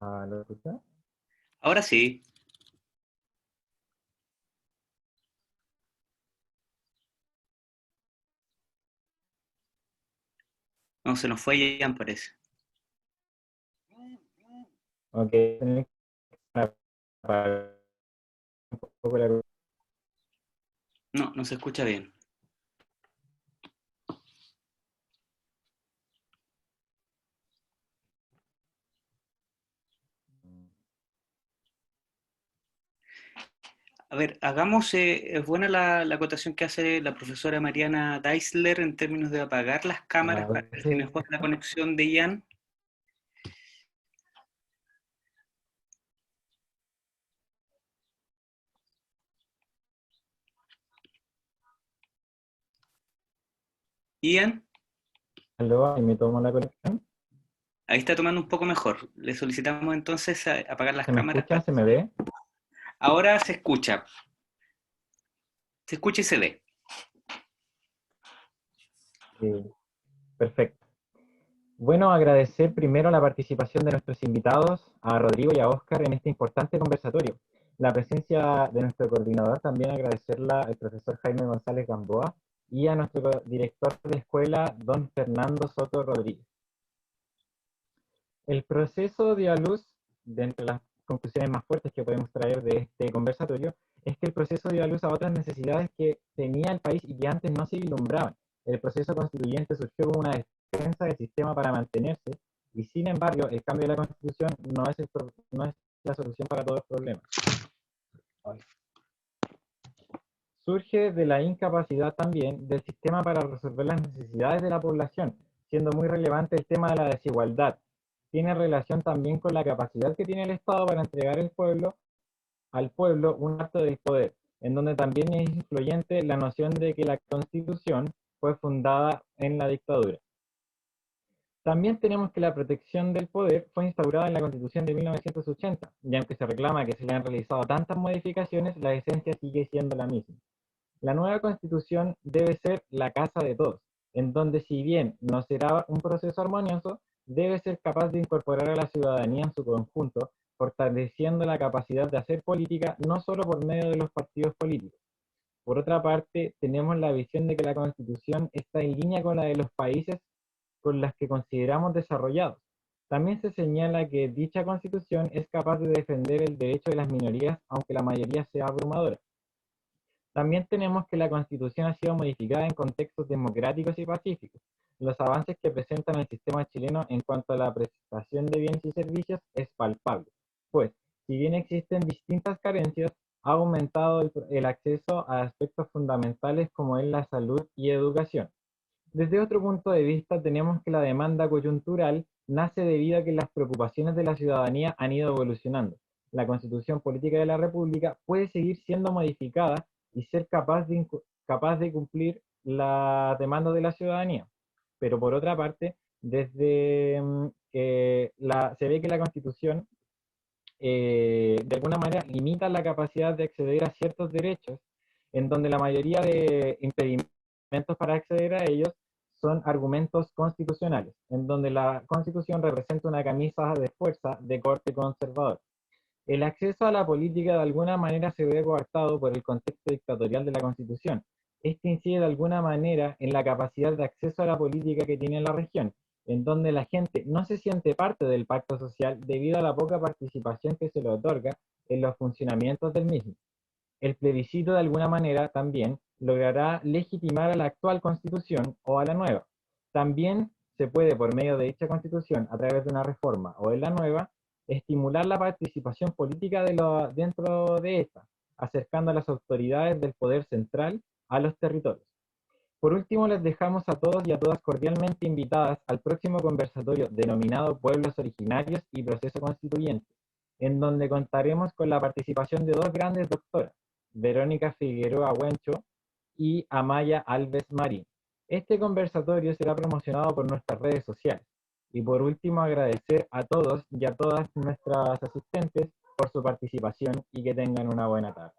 ¿lo escuchas? Ahora sí. No, se nos fue Ian, parece. Ok, tenés que apagar un poco la. No, no se escucha bien. A ver, hagamos, es buena la acotación que hace la profesora Mariana Deisler en términos de apagar las cámaras para ver si mejora la conexión de Ian. Ian, ¿Aló? ¿Y me tomo la conexión? ahí está tomando un poco mejor. Le solicitamos entonces apagar las ¿Se me cámaras. escucha? ¿Se me ve? Ahora se escucha. Se escucha y se ve. Sí, perfecto. Bueno, agradecer primero la participación de nuestros invitados, a Rodrigo y a Óscar, en este importante conversatorio. La presencia de nuestro coordinador, también agradecerla al profesor Jaime González Gamboa y a nuestro director de escuela, don Fernando Soto Rodríguez. El proceso dio a luz, de entre las conclusiones más fuertes que podemos traer de este conversatorio, es que el proceso dio a luz a otras necesidades que tenía el país y que antes no se vislumbraban. El proceso constituyente surgió como una defensa del sistema para mantenerse, y sin embargo, el cambio de la Constitución no es la solución para todos los problemas. Surge de la incapacidad también del sistema para resolver las necesidades de la población, siendo muy relevante el tema de la desigualdad. Tiene relación también con la capacidad que tiene el Estado para entregar al pueblo un acto del poder, en donde también es influyente la noción de que la Constitución fue fundada en la dictadura. También tenemos que la protección del poder fue instaurada en la Constitución de 1980, y aunque se reclama que se le han realizado tantas modificaciones, la esencia sigue siendo la misma. La nueva Constitución debe ser la casa de todos, en donde si bien no será un proceso armonioso, debe ser capaz de incorporar a la ciudadanía en su conjunto, fortaleciendo la capacidad de hacer política no solo por medio de los partidos políticos. Por otra parte, tenemos la visión de que la Constitución está en línea con la de los países con las que consideramos desarrollados. También se señala que dicha Constitución es capaz de defender el derecho de las minorías, aunque la mayoría sea abrumadora. También tenemos que la Constitución ha sido modificada en contextos democráticos y pacíficos. Los avances que presentan el sistema chileno en cuanto a la prestación de bienes y servicios es palpable, pues, si bien existen distintas carencias, ha aumentado el acceso a aspectos fundamentales como es la salud y educación. Desde otro punto de vista, tenemos que la demanda coyuntural nace debido a que las preocupaciones de la ciudadanía han ido evolucionando. La Constitución Política de la República puede seguir siendo modificada y ser capaz de cumplir la demanda de la ciudadanía. Pero por otra parte, se ve que la Constitución de alguna manera limita la capacidad de acceder a ciertos derechos, en donde la mayoría de impedimentos para acceder a ellos son argumentos constitucionales, en donde la Constitución representa una camisa de fuerza de corte conservador. El acceso a la política de alguna manera se ve coartado por el contexto dictatorial de la Constitución. Este incide de alguna manera en la capacidad de acceso a la política que tiene la región, en donde la gente no se siente parte del pacto social debido a la poca participación que se le otorga en los funcionamientos del mismo. El plebiscito de alguna manera también logrará legitimar a la actual Constitución o a la nueva. También se puede, por medio de dicha Constitución, a través de una reforma o de la nueva, estimular la participación política dentro de esta, acercando a las autoridades del poder central a los territorios. Por último, les dejamos a todos y a todas cordialmente invitadas al próximo conversatorio denominado Pueblos Originarios y Proceso Constituyente, en donde contaremos con la participación de dos grandes doctoras, Verónica Figueroa Huencho y Amaya Alves Marín. Este conversatorio será promocionado por nuestras redes sociales. Y por último, agradecer a todos y a todas nuestras asistentes por su participación y que tengan una buena tarde.